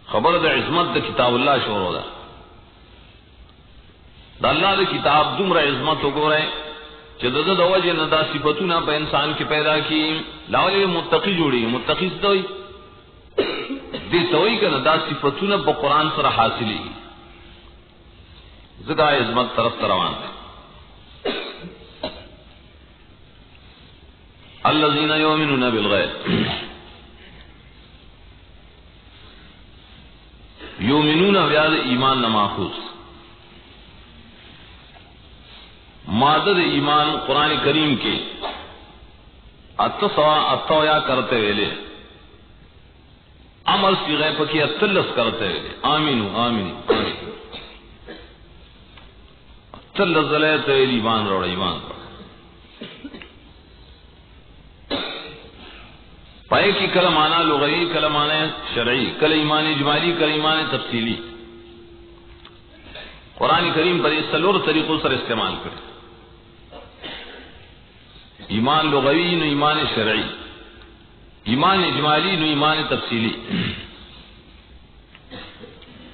خبر دا عظمت دا کتاب اللہ شورو دا اللہ دا کتاب دمرا عظمت ہو گو رہے چدد دا وجہ ندا صفتونا پا انسان کی پیدا کی لاولی متقی جوڑی. متقی سے دوئی دی توئی کا ندا صفتونا پا قرآن سر حاصلی زدہ عظمت طرف تروان دے. الذین یؤمنون بالغیب یومنون بیاد ایمان نماخوص مادد ایمان قرآن کریم کے اتویا کرتے ویلے عمل کی غیب کی اتلس کرتے ویلے آمینو آمینو آمینو اتلس ذلیت ویلے ایمان روڑا ایمان روڑا پائے کی کل معنی لغوی کل معنی شرعی کل ایمان اجمالی کل ایمان تفصیلی. قرآن کریم پر اس سلور طریقوں سے استعمال کرے. ایمان لغوی نو ایمان شرعی ایمان اجمالی نو ایمان تفصیلی.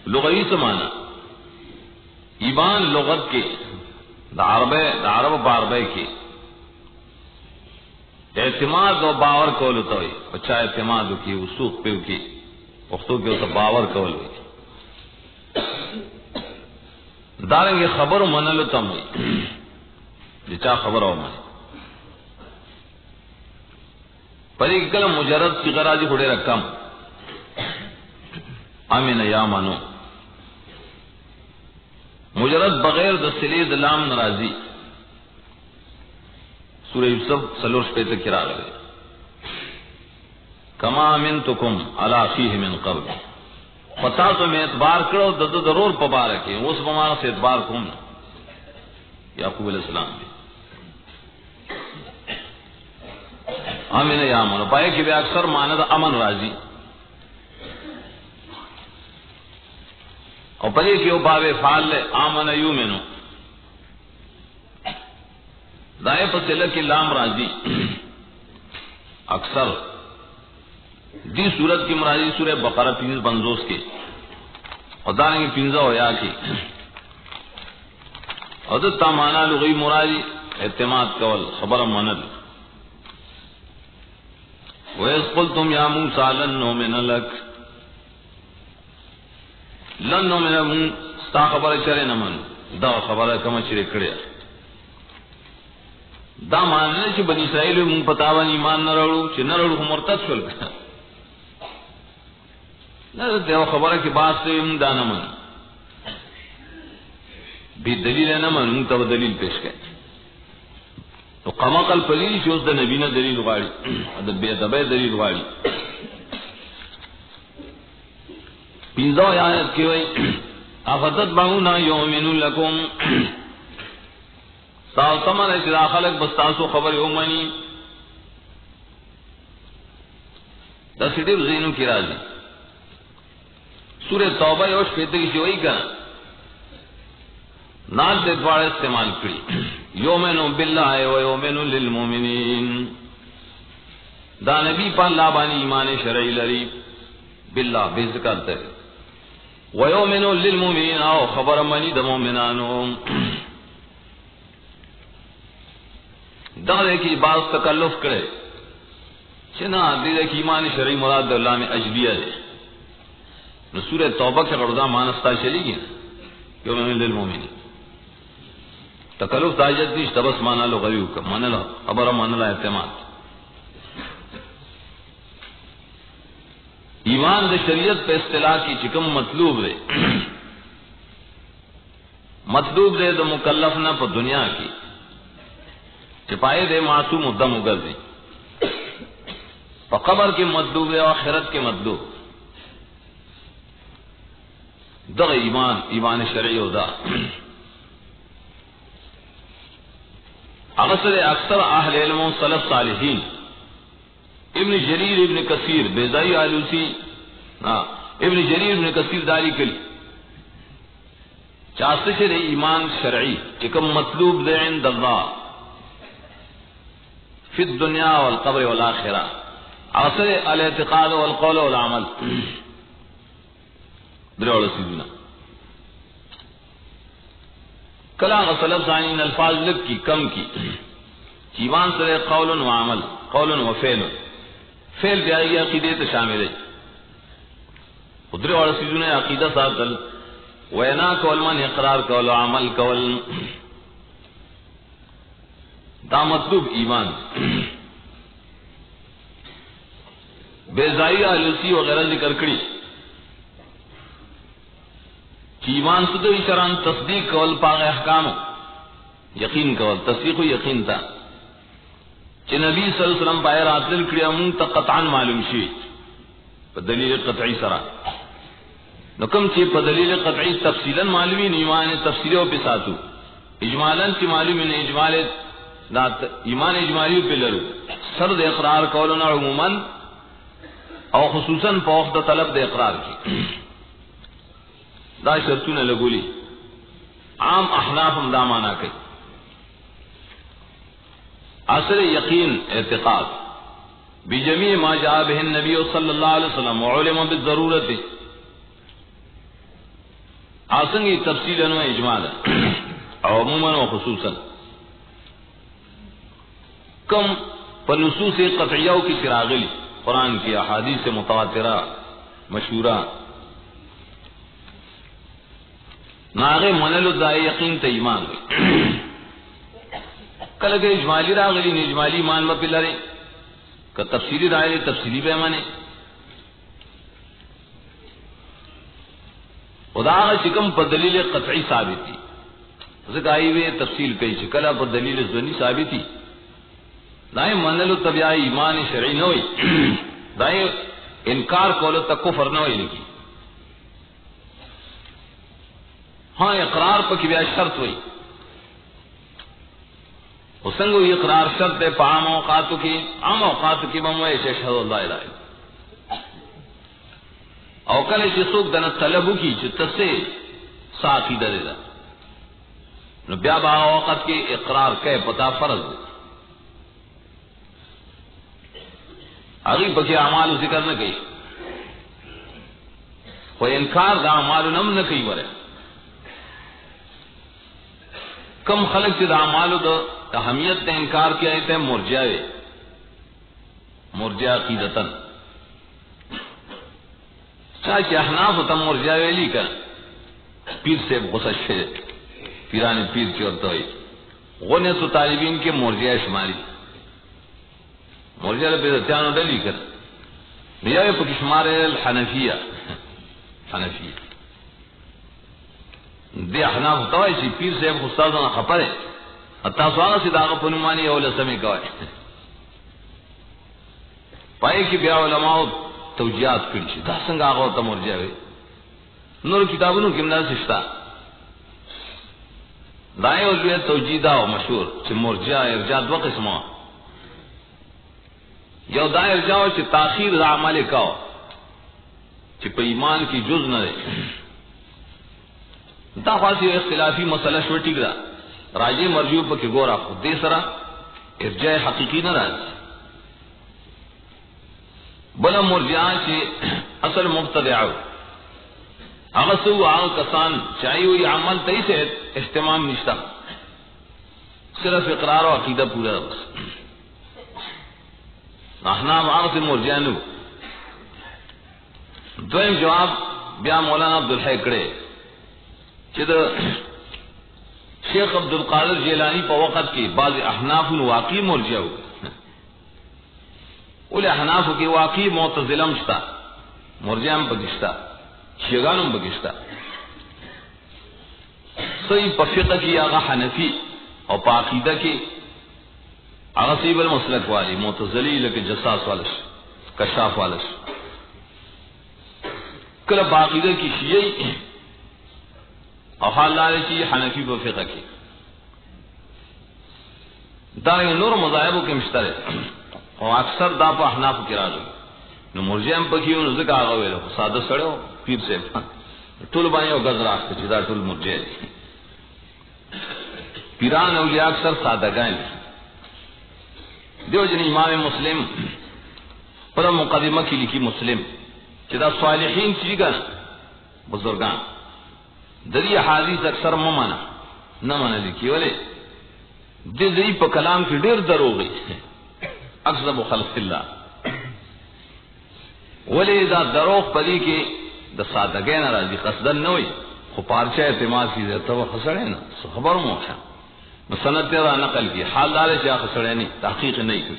لغوی سے معنی ایمان لغت کے عرب باربے کے اعتماد و باور کول ہوتا ہوئی اچھا اعتماد کی وسوخ پہ کی وقتوں کے اسے باور کول ہوئی داریں گے خبر منل تم ہوئی جچا خبر ہو میں پری کل مجرد کی غراجی کھڑے رکھم آمین یا مانو مجرد بغیر دسلی دلام ناراضی. سورہ یوسف سلوش پہ تکرار ہے کما امنتکم علی اخیہ من قبل پتا تو میں اعتبار کرو دد ضرور پبار کے اس بمانا سے اعتبار کون یعقوب علیہ السلام بھی آمین یا امن پائے کہ بھی اکثر ماند امن راضی اور پڑے کہ وہ باب فعال لے آمن یومنو دائیں پر چلے کہ لام راضی اکثر دی صورت کی مرادی سورہ بقرہ 3 کے اور دانے کی پنزہ ہویا کی حضرت تامانا لغی مرادی اعتماد کول خبر منل. وَإِذْ قُلْتُمْ يَا مُوسَى لَن نُّؤْمِنَ لَكَ لن نؤمن ستا خبر چرے نمن دا خبر کم چرے کڑیا دا ماننے چې بنی اسرائیل مون پتاوان ایمان نه راوړو چې نه راوړو مرتد شول نه دا خبره کې بات ته هم دا نه من به دلیل نه من ته دلیل پیش کړي تو قمقل پلیل چې اوس د نبی نه دلیل غواړي د بے ادبه دلیل غواړي پینځه آیات کې وایي افتتبعون یؤمن لکم سالتمن اجرا خلق بستاسو خبر اومنی دا سیدی زینو کی راضی سورہ توبہ یوش پیتے کی شوئی کا نال دوار استعمال کری یومنو باللہ و یومنو للمومنین دا نبی پا اللہ بانی ایمان شرعی لری باللہ بے ذکر تے و یومنو للمومنین آو خبر منی دا مومنانو دغه کی باز تکلف کرے چنا دې کی ایمان شرعی مراد اللہ میں اجبیہ ہے نو سورہ توبہ کے غرضا مانستا چلی گی یوم للمؤمنین تکلف تاجت کی تبس مانا لو غریو کا مانا لو خبر مانا لا اعتماد ایمان دے شریعت پہ اصطلاح کی چکم مطلوب دے مطلوب دے تو مکلف نہ پر دنیا کی چپائے دے معصوم مدم اگر دی قبر کے مطلوب ہے آخرت کے مطلوب دغ ایمان شرعی و دا اکثر اہل علم و سلف صالحین ابن جریر ابن کثیر بیزائی آلوسی ابن جریر ابن کثیر داری کلی چاہتے سے ایمان شرعی چکم مطلوب دے عند اللہ فی الدنیا والقبر والآخرہ اثر الاعتقاد والقول والعمل دروڑ سیدنا کلام سلف ثانین الفاظ لکھ کی کم کی ایمان سے قول و عمل قول و فعل فعل بھی آئی عقیدے تو شامل ہے دروڑ سیدنا عقیدہ ساتل وینا کول من اقرار کول و عمل کول دا مطلوب ایمان بیزائی آلوسی وغیرہ ذکر کری کہ ایمان سدوی شران تصدیق کول پاغ احکام یقین کول تصدیق و یقین تا کہ نبی صلی اللہ علیہ وسلم پائے راتل کری امون تا قطعا معلوم شوی پا دلیل قطعی سرا نکم چی پا دلیل قطعی تفصیلا معلومین ایمان تفصیلی و پساتو اجمالا چی معلومین اجمالی ایمان اجمالی پہ لرو سرد اقرار کولنا عموما او خصوصاً پوخت طلب دے اقرار کی دا شرطون لگولی عام احناف ہم دا مانا کئی اثر یقین اعتقاد بجمیع ما جاء به النبی صلی اللہ علیہ وسلم وعلم بالضرورت آسنگی تفصیلا و اجمالا عموما و خصوصاً کم پنصوص قطعیہ کی چراغلی قرآن کی احادیث متواترہ مشہورہ ناغے منل دائے یقین تا ایمان کل اگر اجمالی راغلی نے اجمالی ایمان با پلارے کہ تفصیلی رائے تفصیلی پیمانے خدا کا شکم پر دلیل قطعی ثابتی ذکائی وے تفصیل کئی شکلہ پر دلیل زنی ثابتی دائیں منلو طبیعی ایمان شرعی نہ ہوئی دائیں انکار کولو تک کفر نہ ہوئی لکی ہاں اقرار پا کی بیا شرط ہوئی اسنگو اقرار شرط ہے پا عام اوقاتو کی بموئے شہد اللہ الہ او کل چسوک دن طلبو کی چتسے ساقی دے دا نو بیا با اوقات کی اقرار کہے پتا فرض دے اغیب بکی اعمال ذکر نہ کئی کوئی انکار دا اعمال نم نہ کئی برے کم خلق سے دا اعمال دا اہمیت نے انکار کیا ہے مرجع عقیدتن چاہے احناف تم مرجع ویلی کر پیر سے غصہ شد پیرانی پیر کی عورت ہوئی غنیت طالبین کے مرجع شماری مرجع بدعتیانو ڈلی کر یہ پک شمار الحنفیہ حنفیہ دی احناف توای چی پیر صاحب استادانه خبره اتا سوال سی داغه پنمانی اول سمې کوي پای کی بیا علماء توجیهات کړي چې دا څنګه هغه ته مرجع وي نور کتابونو کې نه شتا دا یو لوی توجیه دا او مشهور چې مرجع ارجاء دوه قسمه یو دا ارجاء چې تاخير د عمل کاو چې په ایمان کې جز نه دی دا خاصی اختلافی مسئلہ شو ٹھیک دا راجی مرجو پا کی گورا خود دے سرا ارجاء حقیقی نہ راز بلا مرجعان چی اصل مبتدعو اغسو آن کسان چاہیوی عمل تئی سے احتمام نشتا صرف اقرار و عقیدہ پورا بس احنام عرص مرجعانو دویم جواب بیا مولانا عبدالحی کڑے چد شیخ عبد القادر جیلانی په وخت کې بعض احناف واقعي مرجع وو ول احناف کې واقعي معتزله مشتا مرجع هم پکشتا شیعان هم پکشتا صحیح په فقہ کې هغه حنفي او په عقیده کې هغه سیب المسلک والی معتزلی لکه جساس والش کشاف والش کله په عقیده کې شیعي او حال لارے چی حنفی و فقہ کی دارنگی نور مذاہبوں کے مشترے اور اکثر دا پا احناف کی راجو نو مرجعم پکیو نو ذکر آگا ویلو سادہ سڑے ہو پیر سے طول بانی او گز راکتا چی دا طول مرجع دی پیران اولیاء اکثر سادہ گائن دیو جن امام مسلم پر مقدمہ کی لکھی مسلم چی دا صالحین چی گا بزرگان دری حدیث اکثر ممانا نہ مانا لکھی والے دری پا کلام کی ڈیر در ہو گئی اکثر خلق اللہ ولی دا دروغ پدی کے دا سادگی ناراضی قصدن نوئی خو پارچہ اعتماد کی زیادہ وہ خسڑے نا خبر موشا سند تیرا نقل کی حال دارے چاہ خسڑے نہیں تحقیق نہیں کی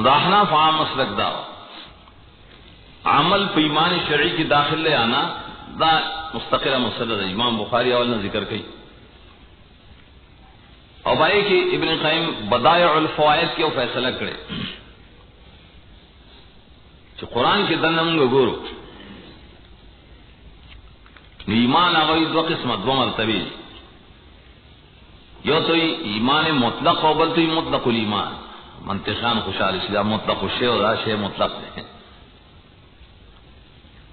داحنا فعام مسلک داوا عمل پہ ایمان شرعی کی داخل لے آنا دا مستقل مسئلہ دا امام بخاری اول نے ذکر کی اور بھائی کہ ابن قیم بدائع الفوائد کے وہ فیصلہ کرے کہ قرآن کے دن ہم گورو ایمان آگئی دو قسمت دو مرتبی یو تو ایمان مطلق و بل تو مطلق الایمان منتخان خوشحال اسلام مطلق الشیء و دا شیء مطلق ہے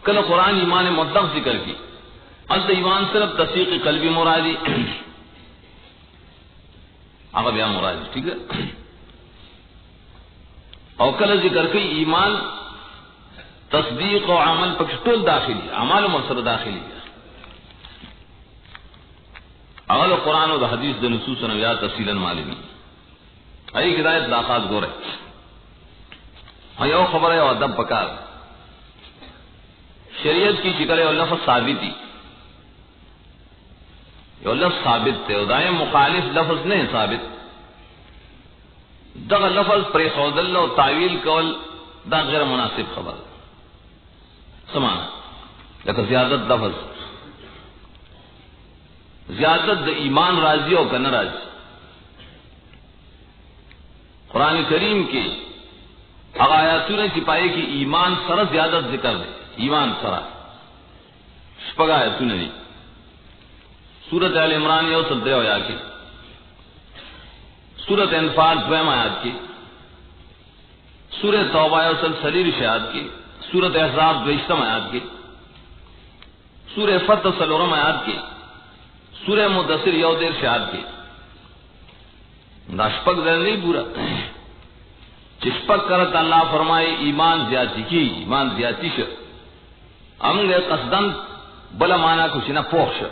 کل قرآن ایمان مطلق ذکر کی البتہ ایمان صرف تصدیق قلبی مرادی آگا بیا مرادی ٹھیک ہے اور کل ذکر کی ایمان تصدیق و عمل پکشتول داخلی عمل و مصر داخلی اول قرآن و دا حدیث دا نصوص و یا تفصیلا معلومی ایک ہدایت داخات گو رہے یو خبر ہے ادب پکار شریعت کی شکل اور لفظ ثابتی یہ لفظ ثابت تھے دائیں مخالف لفظ نہیں ثابت دغ لفظ پر خود اللہ و تعویل کول دا غیر مناسب خبر سمانا لیکن زیادت لفظ زیادت دا ایمان راضی ہو کہ نہ راضی قرآن کریم کی آیاتوں نے سپاہی کی ایمان سر زیادت ذکر دے ایمان سرا شپگا ہے تو نہیں سورت آل عمران یو سلطے ہو یا کی سورت انفال دویم آیات کی سورت توبہ یو سلسلی رشاد کی سورت احزاب دویشتم آیات کی سورہ فتح سلورم آیات کی سورہ مدثر یو دیر شاد کی ناشپک در نہیں پورا چشپک کرت اللہ فرمائے ایمان زیادتی کی ایمان زیادتی شر امنگ قصدن بلا مانا کچھ نہ پوخ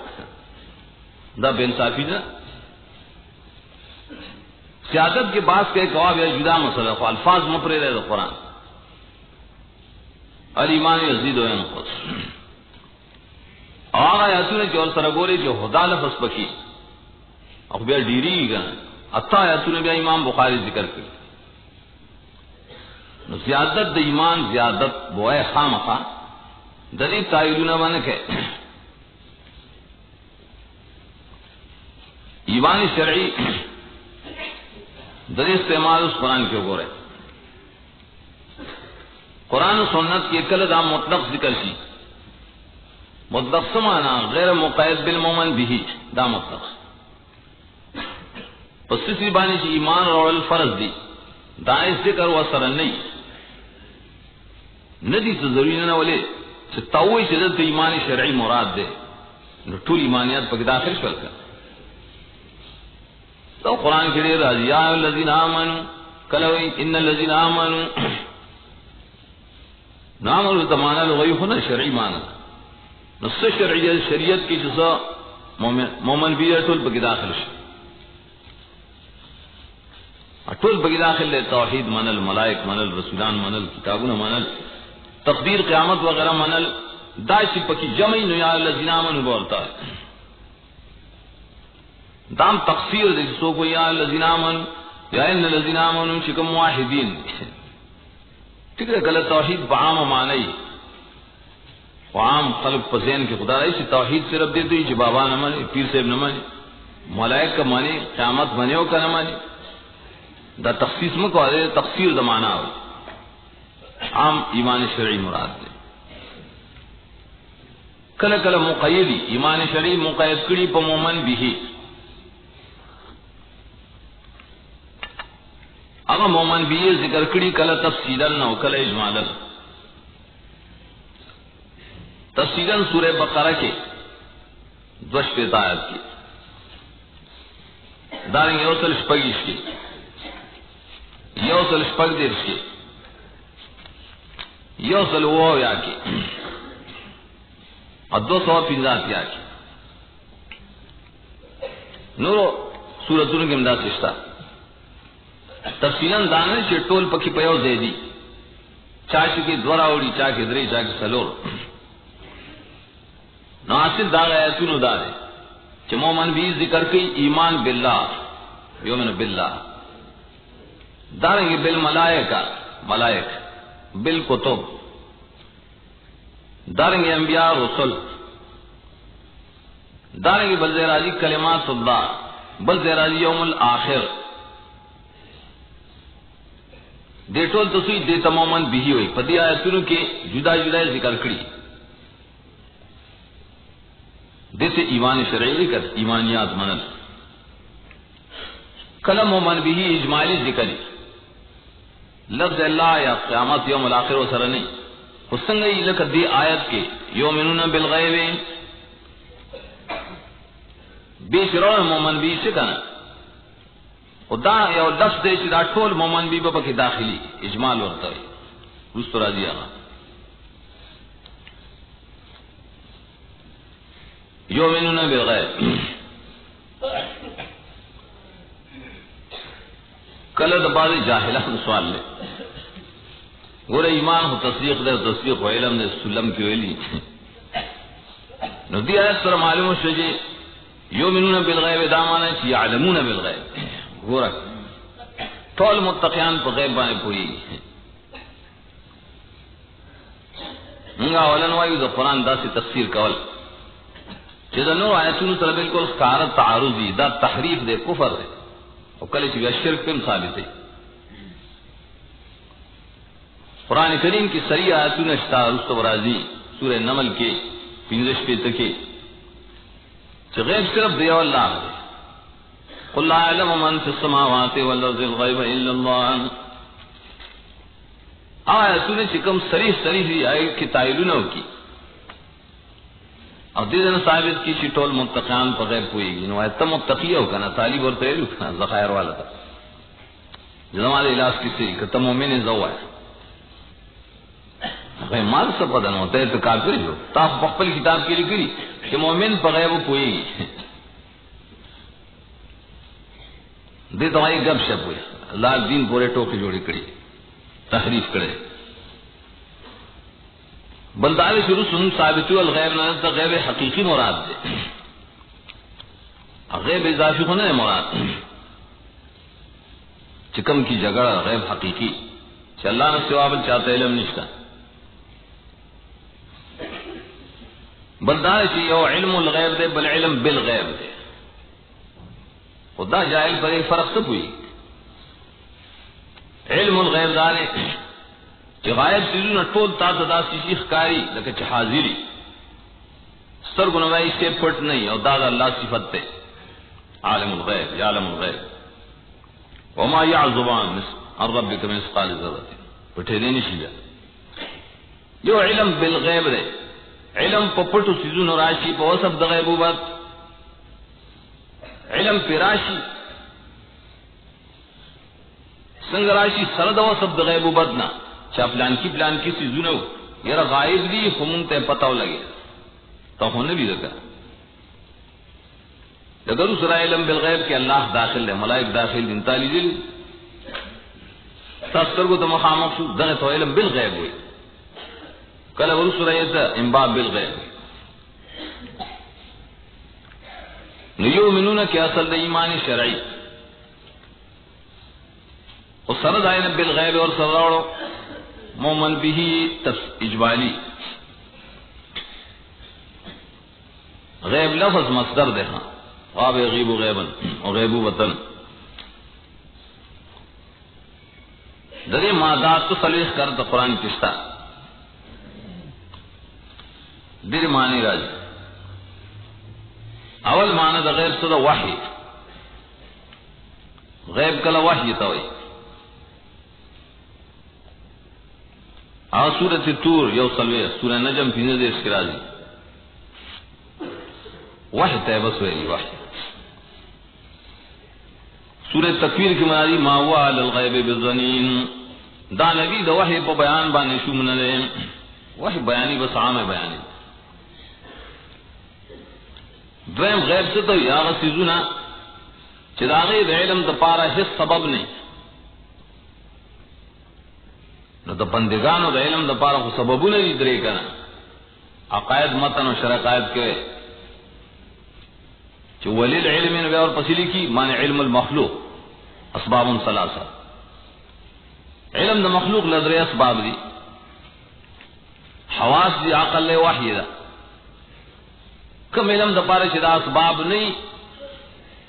دا بے انصافی نہ سیادت کے بعد کے قواب یا جدا مسئلہ خو الفاظ مپرے رہے قرآن الایمان یزید و ینقص آغا آیاتونه چې ور سره ګوري چې خدا لفظ پکې او بیا ډیری غن اتا آیاتونه بیا امام بخاری ذکر کړي. نو زیادت د ایمان زیادت بوئے خامخا د دې تایلونه باندې کې ایمان شرعی د استعمال اس قرآن کے گورے قرآن و سنت کے کل دا مطلق ذکر شی مطلق سمانا غیر مقید بالمومن بھی دا مطلق پس کسی بانی چی ایمان اور الفرض دی دا اس ذکر و سرن نہیں ندی سے ضروری نہ ولے چی تاوی چی دلت ایمان شرعی مراد دے طول ایمانیات پک داخل شول کر تو قرآن کے لیے راضی یا الذین آمنوا کلوئی ان الذین آمنوا نامر تمانا لغوی ہونا شرعی مانا نص شرعیت شریعت کی جزا مومن بیت البکی داخل شد اٹول بکی داخل لے توحید منل ملائک منل رسولان منل کتابون منل تقدیر قیامت وغیرہ منل داشی پکی جمعی نو یا الذین آمنوا بولتا ہے دام تقصیر دے سو کو یا الذین آمنوا یا ان الذین آمنوا شکم واحدین ٹھیک ہے غلط توحید بعام معنی عام خلق پذین کے خدا رہی سے توحید صرف دے دی بابا نہ مانے پیر صاحب نہ مانے ملائک کا مانے قیامت بنیو کا نہ مانے دا تخصیص میں کو تقصیر زمانہ ہو عام ایمان شرعی مراد دے کل کل مقیدی ایمان شرعی مقید کڑی پا مومن بھی اما مومن بھی یہ ذکر کڑی کل تفصیلا نو کل اجمالا تفصیلا سورہ بقرہ کے دوش پیتا آیت کی دارنگ یوصل شپگیش کی یوصل شپگ دیرش کی یوصل وہ یا کی اور 250 یا کی نورو سورتون کے امداد سشتا تفصیلاً دانے سے ٹول پکی پیو دے دی چاچی کی دورا اوڑی چاکی دری چاکی سلور ناصل داغ ایتونو دارے چھ مومن بھی ذکر کی ایمان باللہ یومن باللہ داریں گے بالملائکہ ملائک بالکتب داریں گے انبیاء رسول داریں گے بلزیراجی کلمات اللہ بلزیراجی یوم الآخر دیٹول تو سوئی دیتا مومن بھی ہوئی پدی آیتونو کے جدا جدا ذکر کری دیتے ایمان شرعی کر ایمانیات منل کلم مومن بھی اجمالی ذکری لفظ اللہ یا قیامت یوم الاخر و سر نہیں حسنگئی لکھ دی آیت کے یومنون بالغیب بے شرور مومن بھی سکنا دا یو لفظ دے چی دا ٹول مومن بھی بابا کی داخلی اجمال ورطا ہے اس تو راضی آگا یومنون بالغیب کل دبار جاہلان سوال لے گورے ایمان ہو تصدیق دے تصدیق و علم دے سلم کی ویلی نو دی آیت سر معلوم شجے یومنون بالغیب دامانا چی یعلمون بالغیب گورا طول متقیان پا غیب بانے پوئی منگا اولن وائیو دا قرآن دا سی تفسیر کول چی دا نور آیتون سر بالکل خارت تعارضی دا تحریف دے کفر دے اور کلی چی شرک پہ ثابت ہے قرآن کریم کی سری آیتون اشتا رست و رازی سورہ نمل کے پنزش پہ تکے چی غیب صرف دیو اللہ دے قل لا علم من فی السماوات والارض الغیب الا اللہ آیتون چکم سریح دی آئے کی تائلونو کی اور دیدن ثابت کی چی ٹول متقیان پر غیب ہوئی گی نو ایتا متقیہ ہو کنا طالب اور تیلو کنا ذخائر والا تا جنوال علاج کی سی کتا مومن زوا ہے غیب مال سا پدن ہوتا ہے تو کافر جو تا پخپل کتاب کی لکری کہ مومن پر غیب ہوئی گی دے تو آئی گب شپ ہوئی اللہ دین پورے ٹوکے جوڑی کری تحریف کرے بلدار شروع سن ثابت الغیب نہ غیب حقیقی مراد دے، غیب اضافی ہونا ہے مراد، چکم کی جگہ غیب حقیقی کہ اللہ نے سوا بل چاہتا علم نشتا، بلدار چی یو علم الغیب دے بل علم بالغیب دے، خدا جائل پر ایک فرق تب ہوئی، علم الغیب دارے کہ غائب چیزوں نہ ٹول تا تدا سی خکاری لیکن چھ حاضری سر گنوائی سے پٹ نہیں، اور دادا اللہ صفت تے عالم الغیب یعلم الغیب وما يعزب عن ربك مثقال ذرة پٹھے دینی شیجا جو علم بالغیب دے، علم پپٹو سیزوں نہ راشی پا وصف دا غیبوبت، علم پی راشی سنگ راشی سرد وصف دا غیبوبت نا چا پلان کی سیزوں نہ یرا غائب دی خمونتے پتاو لگے تو ہونے بھی دکا اگر اس رائے علم بالغیب کہ اللہ داخل ہے، ملائک داخل انتالی دل تاستر کو تو مخامق شو دغه تو علم بالغیب ہوئی، کل اگر اس رائے تا انباب بالغیب نیومنون کی اصل دا ایمان شرعی اور سرد آئین بالغیب اور سرڑو مومن بھی اجبالی، غیب لفظ مصدر دے ہاں غاب غیب غیبن اور غیب وطن درے مادات تو صلیح کرتا قرآن کشتا دیر معنی راج اول معنی دا غیب تو دا وحی، غیب کلا وحی تاوی آج سورت تور یو سلوی سورہ نجم فی نظر اس کی راضی وحی تیبس ویلی وحی، سورہ تکویر کی منادی ما هو علی الغیب بظنین، دا نبی دا وحی پا بیان بانے شو منلے، وحی بیانی بس عام بیانی، دویم غیب سے تو یا غسیزونا چدا غیب علم دا پارا حس سبب نہیں، نو دا بندگانو دا علم دا پارا خو سببو نہیں درے کنا، عقائد متن و شرقائد کے جو ولیل علم نبی اور پسیلی کی معنی علم المخلوق اسباب ثلاثہ، علم دا مخلوق لدرے اسباب دی، حواس دی عقل لے وحی دا، کم علم دا پارے چدا اسباب نہیں،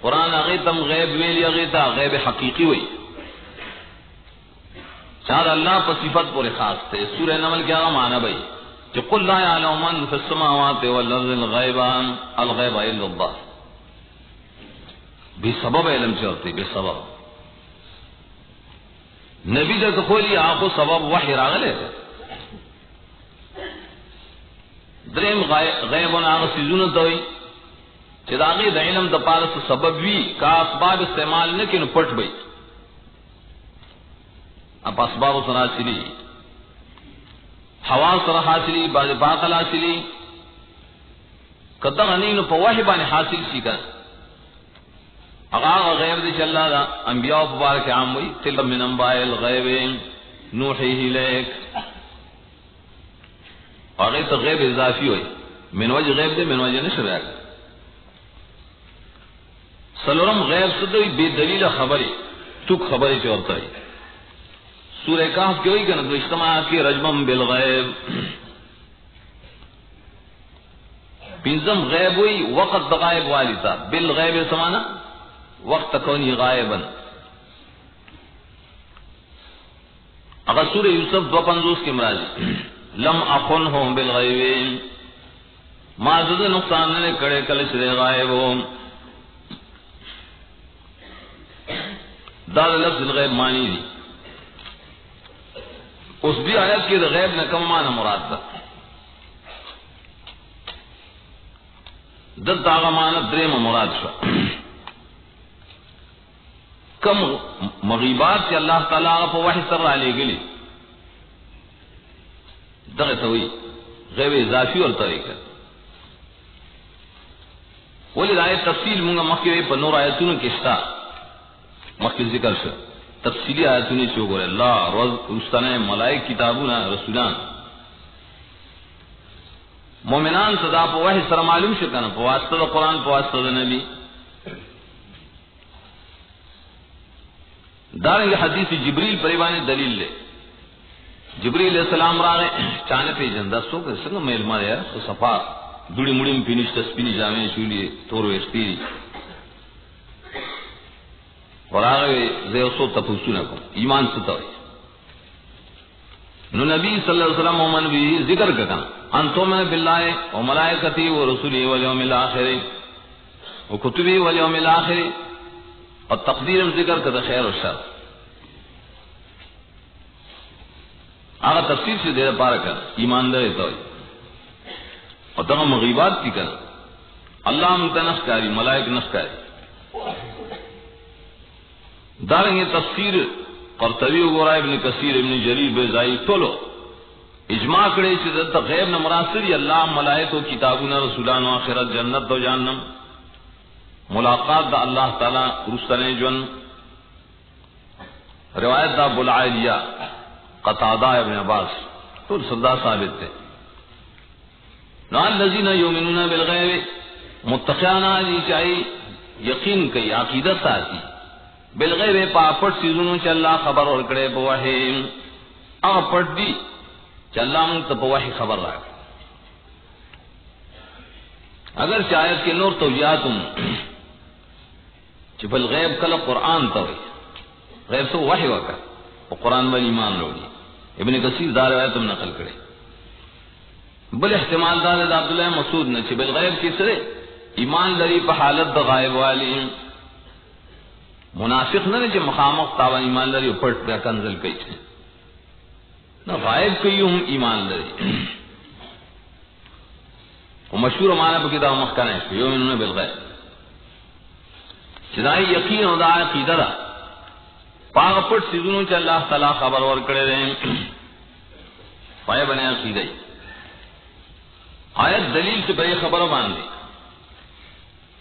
قرآن اغیتم غیب ویلی اغیتا غیب حقیقی ہوئی، چاہد اللہ پر صفت پر خاص تھے، سورہ نمل کیا گا معنی بھئی کہ قل لا يعلم من في السماوات والارض الغیب الا اللہ، بے سبب علم چاہتے بے سبب نبی جب کھولی آنکھوں سبب وحی راغلے دریم غیب و ناغ سیزون دوئی چید آغی دا علم دا پارس سبب وی کا اسباب استعمال نکنو پٹ بئی، اب اسباب سر حاصلی حواس سر حاصلی بعض باقل حاصلی کدہ غنینو پا وحی بانی حاصل شکا اغاغ غیب دی چل دا انبیاء مبارک عام ہوئی تلک من انباء الغیب نوحیہ لیک، اغیر تا غیب اضافی ہوئی من وجہ غیب دے من وجہ نشر آگا، سلورم غیب صدوی بے دلیل خبری تک خبری چورتا ہے، سورہ کہف کی ہوئی کہ نظر اجتماعات کی رجمم بالغیب، پینزم غیب ہوئی وقت غائب والی تا بالغیب سمانا وقت کونی غائبا، اگر سورہ یوسف 250 کی مرازی لم اخنہم بالغیب معزز نقصان نے کڑے کل شرے غائب ہو، دال لفظ الغیب مانی دی، اس بھی آیت کی غیب نے کم معنی مراد تھا، دل تاغا معنی دریم مراد شو، کم مغیبات سے اللہ تعالیٰ پا وحی سر رہا لے گلی دغت ہوئی غیب اضافی اور طریقہ، ولی آیت تفصیل مونگا مخیوے پا نور آیتونو کشتا مخی ذکر شو تفصیلی آیتونی چو گورے اللہ روز رستانے ملائک کتابونا رسولان مومنان صدا پا وحی سر معلوم شکن پا واسطہ دا قرآن پا واسطہ دا نبی. دارنگی حدیث جبریل پریبانی دلیل لے. جبریل علیہ السلام را گئے چانے پہ جندہ سو کہ سنگا میل مارے یار تو صفا دوڑی مڑی میں پینشتا سپینی جامعی شولی تورو اشتیری اور آگئے زیو سو تپوسو نکو ایمان ستاوئی. نو نبی صلی اللہ علیہ وسلم ومن بھی ذکر کرنا انتو من باللہ و ملائکتی و رسولی والیوم الاخر و کتبی والیوم الاخر اور تقدیر ذکر کرتا خیر و شر. آگا تفسیر سے دیر پارا کر ایمان دے تو اور تمہ مغیبات کی کر اللہ متنخ کاری ملائک نخ کاری. دارنگے تفسیر قرطبی وغورا ابن کثیر ابن جریر بیزائی تولو اجماع کرے چیزت غیب نمراسری اللہ ملائک و کتابون رسولان و آخرت جنت و جہنم ملاقات دا اللہ تعالی رستنے جن. روایت دا بلعالیہ قطادہ ابن عباس تو صدا ثابت تھے. نال الذین یؤمنون بالغیب متقیانا جی چاہی یقین کئی عقیدت ساتھی بالغیب پاپٹ سیزنوں چا اللہ خبر اور کڑے بوحی پٹ دی چا اللہ منگتا بوحی خبر رہا. اگر چاہت کے نور توجیاتم چا بالغیب کل قرآن توئی غیب تو وحی وکا و قرآن بل ایمان لوگی. ابن کثیر دار روایتم نقل کرے. بل احتمال دار دا عبداللہ مسعود نے چا بالغیب کی سرے ایمان لری پا حالت دا غائب والی منافق نہ کہ مخامخ تاوان ایمان لری پٹ پہ کنزل کئی چھے نہ غائب کئی ہم ایمان لری. وہ مشہور معنی پہ کتاب مخکانے اس پہ یومنون بالغیب چدائی یقین و دا عقیدہ دا پاگ پٹ سیزنوں چا اللہ تعالیٰ خبر ور کرے رہے پائے بنے عقیدہ. آیت دلیل سے بڑے خبر باندھے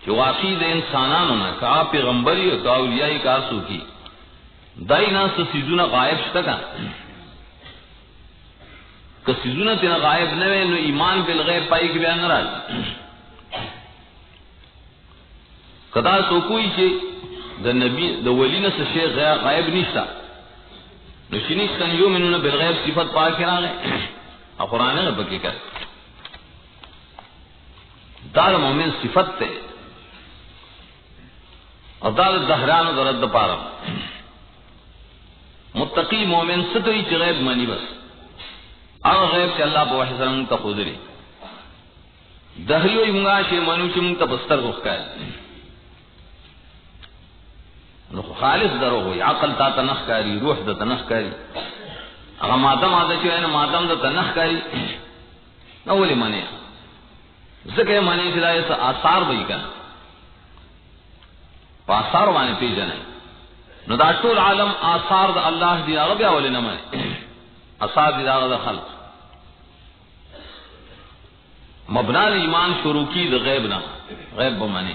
کہ واقعی دے انسانانو نا کہا پیغمبری و کہا اولیائی کارسو کی دائی نا سیزونا غائب شتا کا کہ سیزونا تینا غائب نوے نو ایمان بالغیب پائی کی بیان نراج کدا سو کوئی چھے دا نبی دا ولینا سے شیخ غائب نیشتا نو شنیشتن یومنون بالغیب صفت پاکی راگے قرآن ہے بکی کر دار مومن صفت تے اور دار دہران و درد پارم متقی مومن ستوئی چی غیب منی بس اگر غیب چی اللہ پا وحی سرم تا خودری دہریوی منگا شی منو چی منگتا بستر گفکای خالص درو ہوئی عقل تا تنخ کاری روح دا تنخ کاری اگر ماتم آتا چوئے ماتم دا تنخ کاری نولی منی ذکر منی چی دا ایسا آثار بھئی کن پا آثار وانے پی جنے نو دا طول عالم آثار دا اللہ دی آغا بیا ولی نمانی آثار دی آغا دا خلق مبنال ایمان شروع کی دا غیب نا غیب بمانی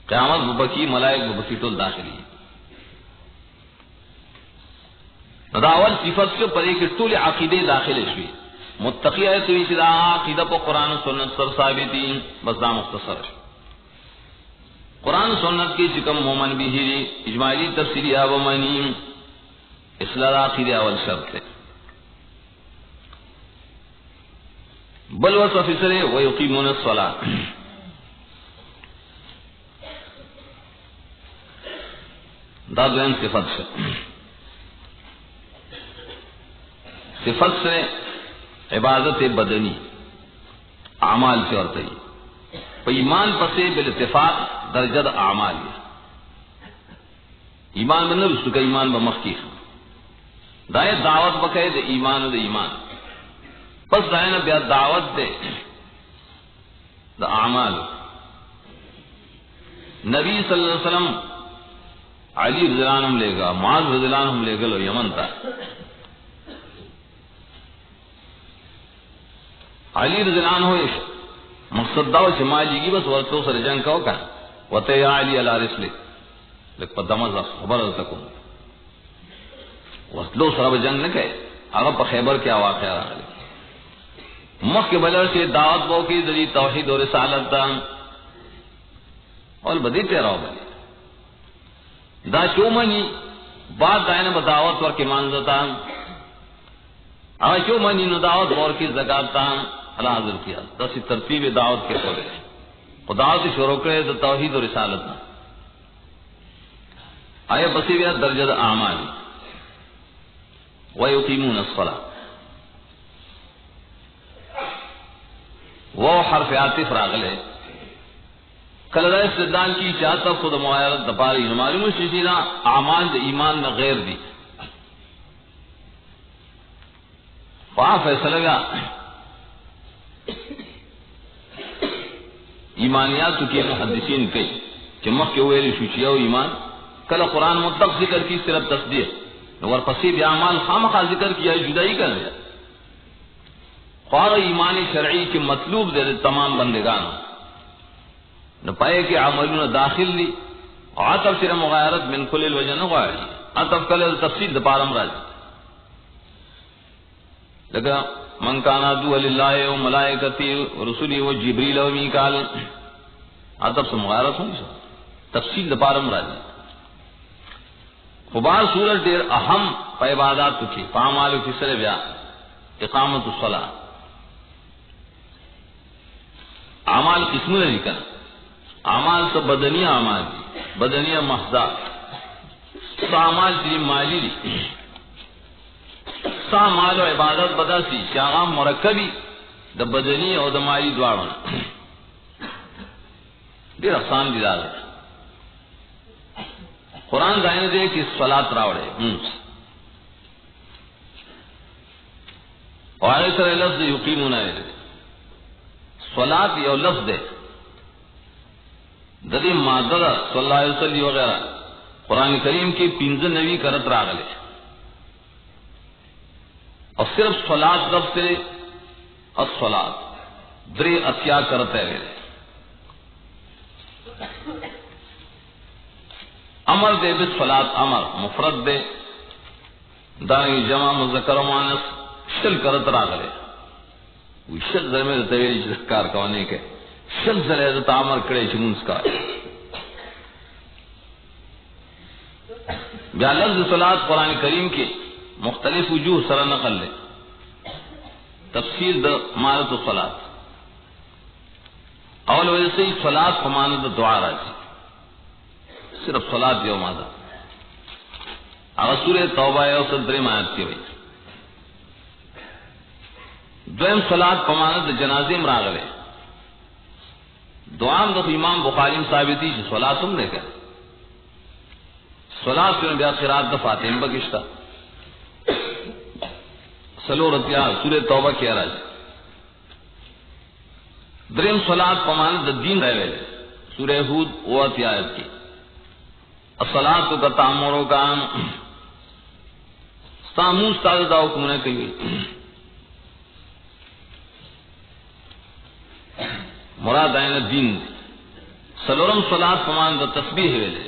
قیامت ببکی ملائک ببکی طول داخلی نو دا اول صفت کے پر ایک طول عقیدے داخل شوی متقی ہے توی چیز عقیدہ پا قرآن و سنت سر ثابتی بس دا مختصر قرآن سنت کی چکم مومن بھی ہی اجمالی تفسیری آب منیم اصلاح عقیدہ اول شرط ہے. بل وصف سرے ویقیمون الصلاة دا دوین صفت سے صفت سے عبادت بدنی اعمال سے اور تئی پا ایمان پسے بالاتفاق درجد اعمال ایمان بندر اس کا ایمان بمخی دائے دعوت بکے دے ایمان و دے ایمان پس دائے نا بیا دعوت دے دا اعمال. نبی صلی اللہ علیہ وسلم علی رضی اللہ عنہ لے گا معاذ رضی اللہ عنہ لے گا لو یمن تا علی رضی اللہ عنہ مقصد داو شمالی کی بس ورطو سر جنگ کہو کہا وطے یا علی علی رسلے لیک پا دمزا خبر ازتکو وطلو سر جنگ نکے اگر پا خیبر کیا واقعہ رہا لے مخ کے بلر سے دعوت بو کی دلی توحید اور رسالت تا اور بدی تیرا ہو بلی دا چومنی بعد دائن بدعوت ور کی مانزتا اگر چومنی نو دعوت بور کی زکات تا اللہ حضر کیا دسی ترتیب دعوت کے پورے خداوت شروع کرے دا توحید اور رسالت نا آیا بصیبیہ درجہ اعمال وَيُقِيمُونَ الصَّلَاةَ وہ حرف عاطف راغلے کلدہ استدلال کی چاہتا خود معایرت دپاری معلوم شیشینا اعمال دا ایمان میں غیر دی وہاں فیصلہ گا ایمانیات کی محدثین کئی چمک کے ویلی شوچیہ و ایمان کل قرآن مطلق ذکر کی صرف تصدیق اور پسیب اعمال خامخواہ ذکر کیا جدائی کر دیا خواہ ایمان شرعی کی مطلوب دے تمام بندگان نہ پائے کہ عملون داخل لی عطف سر مغایرت من کل الوجہ نہ غایری عطف کل تفصیل دپارم راجی لگا من کان عدو للہ و ملائکتی و رسولی و جبریل و میکال عطف سے مغایرت ہوں تفصیل دپارم راجی خبار صورت دیر اہم پہ عبادات کی فاعمال کی سر بیا اقامت الصلاۃ اعمال قسم نے لکھا اعمال تو بدنی اعمال دی بدنی محضا اعمال دی مالی دی سا مال و عبادت بدا سی شاغام مرکبی دا بدنی اور دا مالی دوارن دیر اقسام دی دار قرآن دائنے دے کہ صلاة راوڑے اور آئے سر لفظ یقیمون آئے صلاة یہ لفظ دے دلی مادہ صلی اللہ علیہ وسلم وغیرہ قرآن کریم کی پنزل نوی کرت راغلے اور صرف صلاة لفظ سے الصلاة دری اتیا کرتے گئے امر دے بالصلاۃ امر مفرد دے دانی جمع مذکر و مؤنث شل کرت راغلے وہ شل زر میں تویری جسکار کوانے کے شل زر عزت امر کڑے چمونس کا بیا لفظ صلاۃ قرآن کریم کے مختلف وجوہ سر نقل لے تفسیر دا مانت الصلاۃ اول وجہ سے صلاۃ فمانت دعا راجی صرف صلاة یوم آدھا اگر سورہ توبہ ہے اسے درم آیت کی ہوئی دویم صلاة پمانت جنازیم راغلے دعام دو امام بخاریم ثابتی چھ صلاة تم نے کہا صلاة کیوں بیا قرآت دا فاتحہ بکشتا سلو رتیا سورہ توبہ کیا راج درم صلاة پمانت دین رہے لے سورہ ہود اوات آیت کی الصلاۃ کا تامروں کا ساموس تازہ دا حکم نے کہی مراد آئین دین سلورم صلاۃ فمان دا تسبیح ہے لے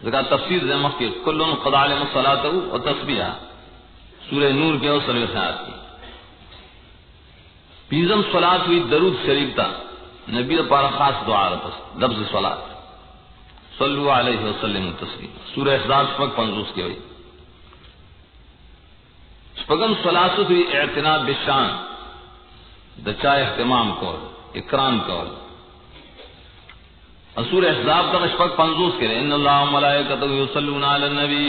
ذکر تفسیر زمخ کے کلن قضا علیہ الصلاۃ و تسبیح سورہ نور کے اور سلوی خیات کی پیزم صلاۃ ہوئی درود شریف تا نبی پارا خاص دعا رفت لفظ صلاۃ صلو علیہ وسلم تسلیم سورہ احزاب شپک 50 کی ہوئی شپگم صلاۃ ہوئی اعتناء بالشان دچا اہتمام کو اکرام کو سورہ احزاب کا شپک 50 کے ان اللہ ملائکتہ یصلون علی النبی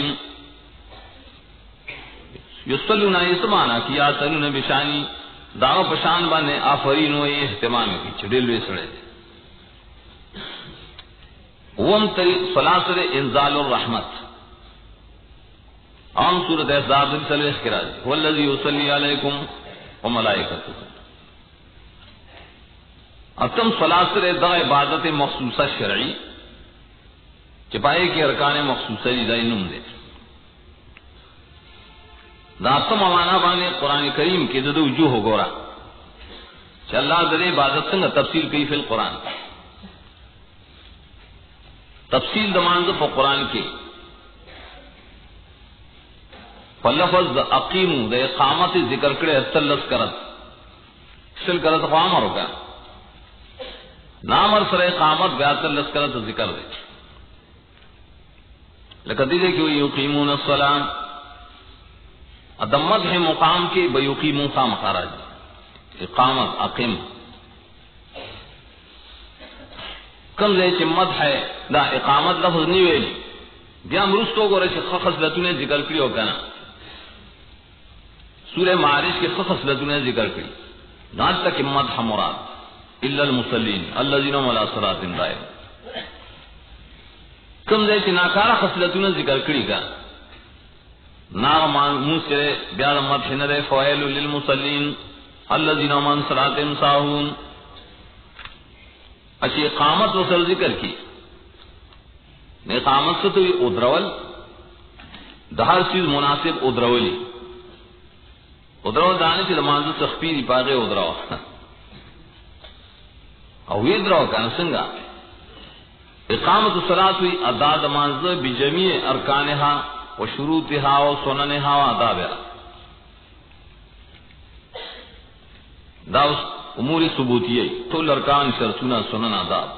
یصلون اسمانا کیا تلون بشانی دعو پشان بانے آفرین و اہتمام کی چڑیلوے سڑے وم تری صلاۃ انزال الرحمت عام سورۃ احزاب صلی اللہ علیہ والذی یصلی علیکم وملائکتہ اتم صلاۃ دا عبادت مخصوصہ شرعی چپائے کے ارکان مخصوصہ دینم دے دا اتم امانہ بانے قرآن کریم کے دو وجوہ گورا کہ اللہ دے عبادت سنگ تفصیل کی فی القرآن تفصیل دمانز پا قرآن کی فلفظ اقیم دا اقامت ذکر کرے اتلس کرت شل کرت خواہ مرو کا نامر سر اقامت بیاتر لسکرت ذکر دے لکتی دے کہ یقیمون الصلاة ادمت ہے مقام کی بیقیمون خام خارج اقامت اقیم کم دے چمت ہے دا اقامت لفظ نہیں ویلی بیا مرستو گو رشی خصلتوں نے ذکر کری ہو کنا سورہ معارج کے خصلتوں نے ذکر کری نات تک امت مراد الا المصلین الذین هم علی صلاتهم دائمون کم دے چ ناکارا خصلتوں نے ذکر کری کا نا منہ سے بیا امت ہنرے فوائل للمصلین الذین هم عن صلاتهم ساہون اچھی اقامت وصل ذکر کی اقامت سے تو یہ ادرول ہر چیز مناسب ادرولی ادرول دانے سے نماز تخفیر پاگے ادراو او یہ ادراو کا نسنگا اقامت الصلاۃ ہوئی ادا نماز بجمیع ارکانها و شروطها و سننها و آدابها دا امور ثبوتیہ تو ارکان شرطنا سنن آداب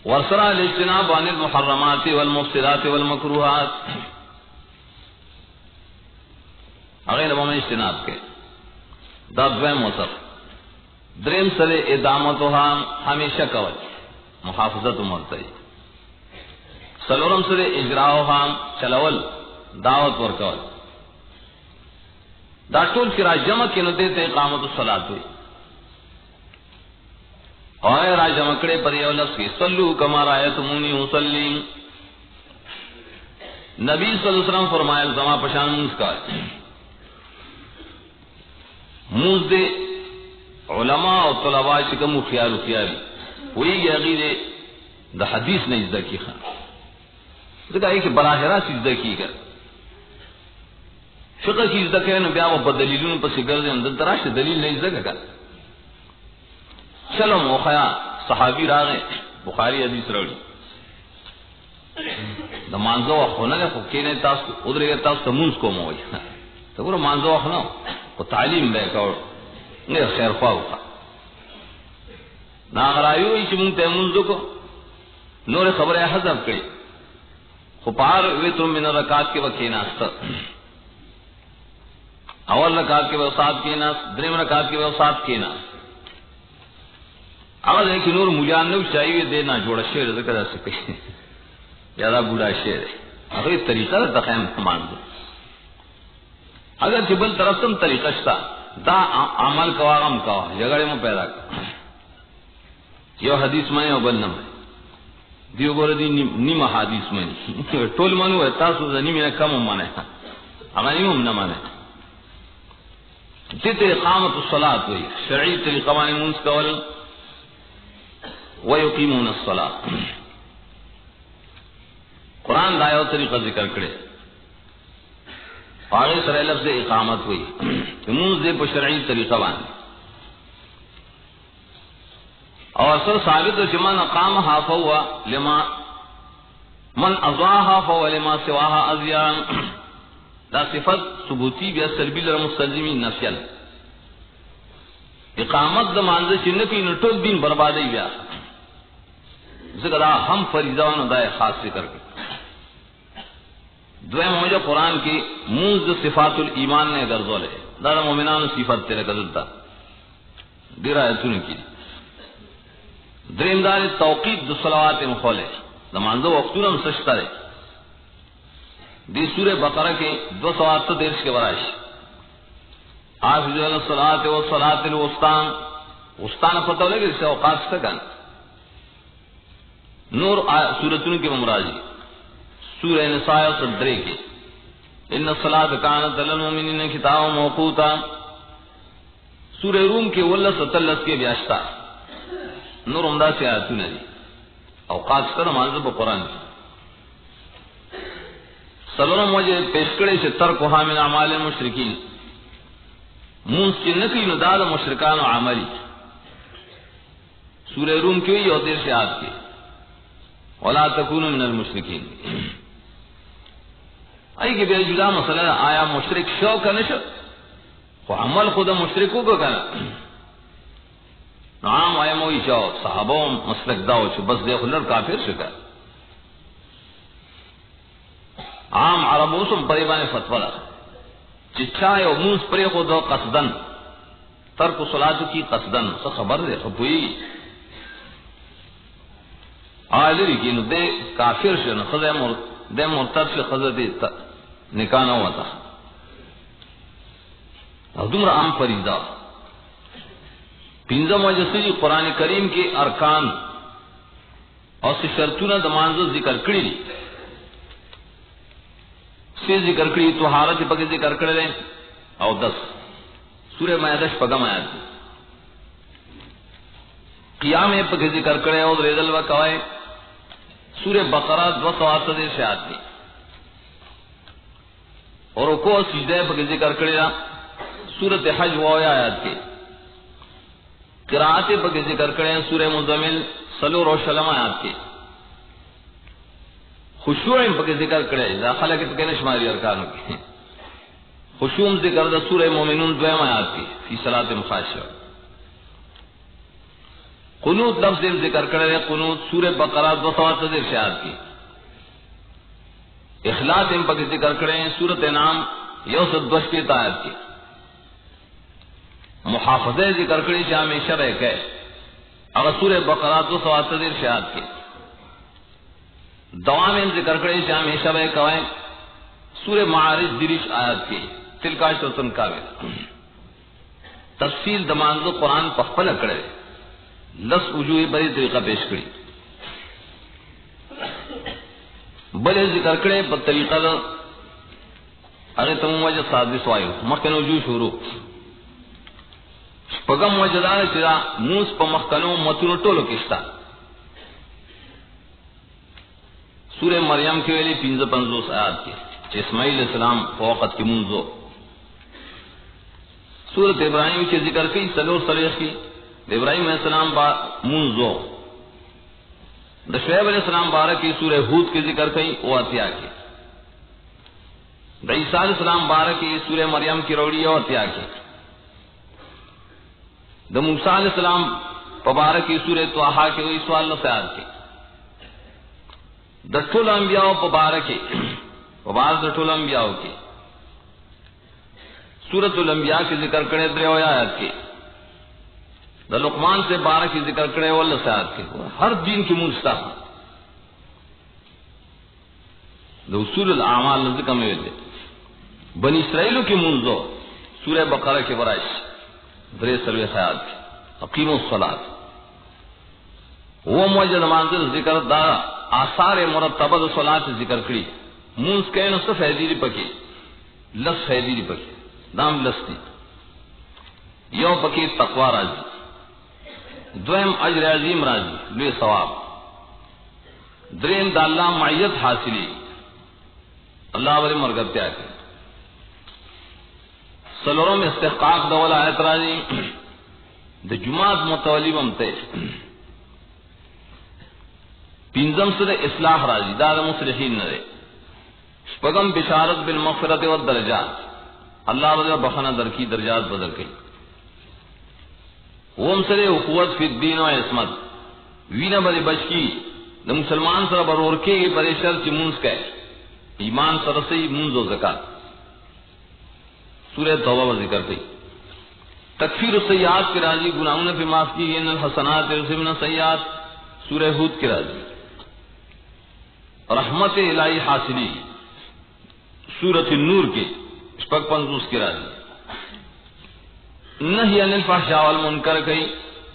ورسرا الاجتناب عن المحرمات والمفسدات والمکروہات اغیر میں اجتناب کے دا دویم وصف درم سر ادامتها ہمیشہ کول محافظت مرتئی سلورم سر اجراؤها چلول دعوت ورکول دا ټول چې را جمع کینو دیتے اقامت الصلاۃ ہوئی اور را جمع کړي پر یو لفظ کې صلو کما رایتمونی اصلی نبی صلی اللہ علیہ وسلم فرمایا زما پشان منز کا منز دے علماء اور طلباء چې کوم خیال وہی یغی دے دا حدیث نے ذکر کی خان ذکر ہے کہ براہ راست ذکر کی کر فقہ کی ذکر ہے بیا وہ بدلیلوں پس گرد اندر تراش دلیل نہیں ذکر کر چلو موخیا صحابی راغے بخاری حدیث روڑی دا مانزو اخونا گا کینے تاس ادھر گا تاس تمونس کو موئی تو گورا مانزو اخونا کو تعلیم بے کور نیر خیر خواہ ہوتا ناغرائیو ایچی مونگتے منزو کو نور خبر حضب کری خپار ویتر من رکات کے وکینا استا اول رکات کے وسات کینا درم رکات کے وسات کینا آواز ہے کہ نور ملیان نو چاہیے دینا جوڑا شیر ذکر ہے سکتے یادہ بوڑا شیر ہے اگر یہ طریقہ دا تخیم مان دو اگر جبل طرف تم طریقہ شتا دا عمل کواغم کوا جگڑے میں پیدا کر یو حدیث میں او بل نم دیو گور دی نیم حدیث میں ټول منو ہے تاسو زنی میں کم مانے اما نیم نہ مانے دیتے اقامت الصلاۃ ہوئی شرعی طریقہ مانے منس کول وَيُقِيمُونَ الصَّلَاةَ قرآن دایو طریقہ ذکر کرے فاغی سر لفظ اقامت ہوئی منز دے پر شرعی طریقہ باندے اور سر ثابت من اقامها فهو لما من اضاها فهو لما سواها ازیان دا صفت ثبوتی بیا سلبی لرمستلزمین نفیل اقامت دا مانزه چنکی نٹوک دین بربادی بیا ذکر دا ہم فریضان دا خاص ذکر کے دویم موجہ قرآن کی موز صفات الایمان نے گرزول ہے دا مومنان صفات تیرے گزلتا دیر آیتون کی دریم دار توقید دو صلوات مخولے نمازو وقتون ہم سشتا رہے دی سور بقرہ کے 208 درس کے ورائش حافظوا علی الصلاۃ والصلاۃ الوسطی وسطان پتہ لگے اس سے اوقات سکن نور سورتوں کے ممراجی سورہ نساء صدرے کے ان الصلاۃ کانت للمؤمنین کتابا موقوتا سورہ روم کے ولس تلس کے بیاشتا نور عمدہ سے آیتوں نے اوقات کا نماز قرآن کی سلورم وجہ پیشکڑے سے ترک من اعمال المشرکین منس کی نقی نداد مشرکان و عملی سورہ روم کی ہوئی اور دیر سے آت کی ولا تکونوا من المشرکین ای کہ بے جدا مسئلہ آیا مشرک شو کا نشو خو عمل خود مشرکو کو کنا نعام آئے موئی چاو صحابوں مسلک داو چو بس دے خلر کافر شکا عام عربوں سم پریبان فتوہ دا چچائے و مونس پری خود قصدن ترک صلاتو کی قصدن سا خبر دے خبوئی آدری کی نو دے کافر شن خود دے مرتد شن خود دے نکانا ہوا تھا دمر عام فریضہ پنجم وجہ قرآن کریم کے ارکان اور سے شرطونه د مانزه ذکر کړی دي سے ذکر کړی طهارت په ذکر کړل او 10 سورہ مائدہ شپږم آیات قیام په ذکر کړی او ریدل وکوي سورہ بقرہ 208 سے آیات دي اور رکوع سجدہ په ذکر کړی سورۃ حج و آیات کی قرات په ذکر کړی سورہ مزمل سلور و شلم آیات کی خشوع په ذکر کړی داخله کې څنګه شماري ارکانو کې خشوع ذکر د سورہ مومنون دویم آیات کی فی صلاۃ مخاشعہ قنوت لفظ ذکر کړی قنوت سورہ بقرہ 208 سے آیات کی اخلاص په ذکر کړی سورۃ انعام 102 آیات کی محافظہ ذکر کړی چې همیشه به کوي هغه سورہ بقرہ 208 سے آیات کی دوام ذکر کړی چې همیشه به کوي سورہ معارج 30 آیات کی تلک عشرۃ کاملہ تفصیل دمانزو قرآن په خپل کړی لس وجوه بری طریقہ پیش کړی بل ذکر کړی په طریقہ دا هغه تم وجه سادس وایو مخکنو جو شروع پغم وجدان چې موس په مخکنو متونو ټولو کې شتا سورہ مریم کې ویلي 55 آیات کې چې اسماعیل السلام په وخت کې منځو سورۃ ابراہیم کې ذکر کړي سلور صریح کې ابراہیم علیہ السلام با منځو د شعیب علیہ السلام بارے کی سورہ ہود کے ذکر کئی اواتیا کی د عیسیٰ علیہ السلام بارے کی سورہ مریم کی روڑی اواتیا کی د موسیٰ علیہ السلام مبارک کی سورہ طٰہٰ کے وہی سوال نصیحت کی د ټول انبیاء مبارک کی مبارک د ټول انبیاء کی سورۃ الانبیاء کے ذکر کرے درو آیات کی دا لقمان سے بارہ کی ذکر کرے واللہ ساتھ کے ہر دین کی منصف دا اصول الاعمال ذکر میں دے بنی اسرائیل کی منزو سورہ بقرہ کے ورائش درے سلوے خیال کی اقیم الصلاۃ وہ موجد منزل ذکر دا آثار مرتبہ صلاۃ ذکر کری منز کے نصف فیدیری پکی لس فیدیری پکی دام لستی یو پکی تقوی راضی دویم اجر عظیم راضی لوی ثواب درین دا اللہ معیت حاصلی اللہ ولی مرگتیا کی سلورم استحقاق دولا آیت راضی دا جماعت متولی بمتے پینزم سر اصلاح راضی دا مصلحین نرے شپگم بشارت بالمغفرت والدرجات اللہ ولی بخنا در کی درجات بدل کی اوم سرے اخوت فی الدین و عصمت وینا بری بچکی دا مسلمان سر برورکے گی بری شر چی منز کہے ایمان سرسی منز و زکاة سورہ توبہ و ذکر پہ تکفیر السیئات کے راضی گناہوں نے پہ معاف کی ان الحسنات رسمن سیئات سورہ ہود کے راضی رحمت الہی حاصلی سورۃ النور کے شپک 50 کے راضی نہی عن الفحشاء والمنکر کئی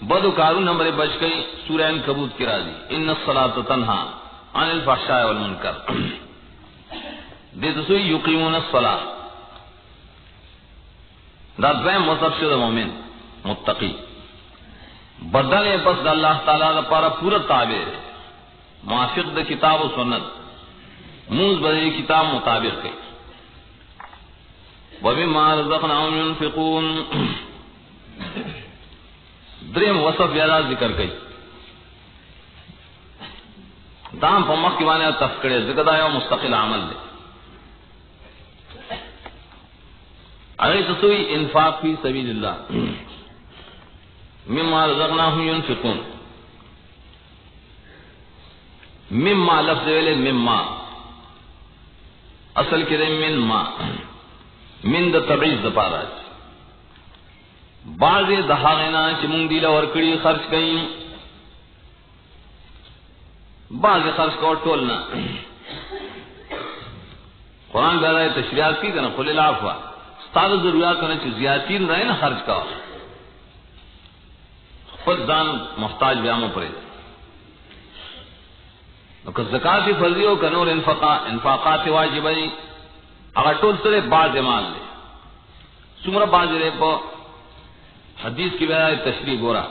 بدو کارو نمبر بچ گئی سورہ عنکبوت کی راضی ان الصلاۃ تنہا عن الفحشاء والمنکر دیتا سوئی یقیمون الصلاۃ دا دویم مصحف شد مومن متقی بدل پس دا اللہ تعالیٰ دا پارا پورا تابع موافق دا کتاب و سنت موز بدلی کتاب مطابق کئی وَمِمَّا رَزَقْنَاهُمْ يُنْفِقُونَ دریم وصف یادا ذکر کئی دام پا مخ کی وانے تفکڑے ذکر دا یو مستقل عمل دے اگر تسوی انفاق فی سبیل اللہ مما رزقناہم ينفقون مما لفظ ویلے مما اصل کرے من ما من دا تبعیض دا پارا بعض دہاغینا چمونگ دیلا ورکڑی خرچ کئی بعض خرچ کو ٹولنا قرآن بیادہ تشریعات کی کنا قل العفو استاد ضروریات کنا چیز زیادتین رہے نا خرچ کا خود دان محتاج بیامو پرے کہ زکاة فرضی ہو کنور انفاقات واجبی اگر ٹول سرے بعض مال لے سمرہ بعض رہے پا حدیث کی بیادہ تشریح گورا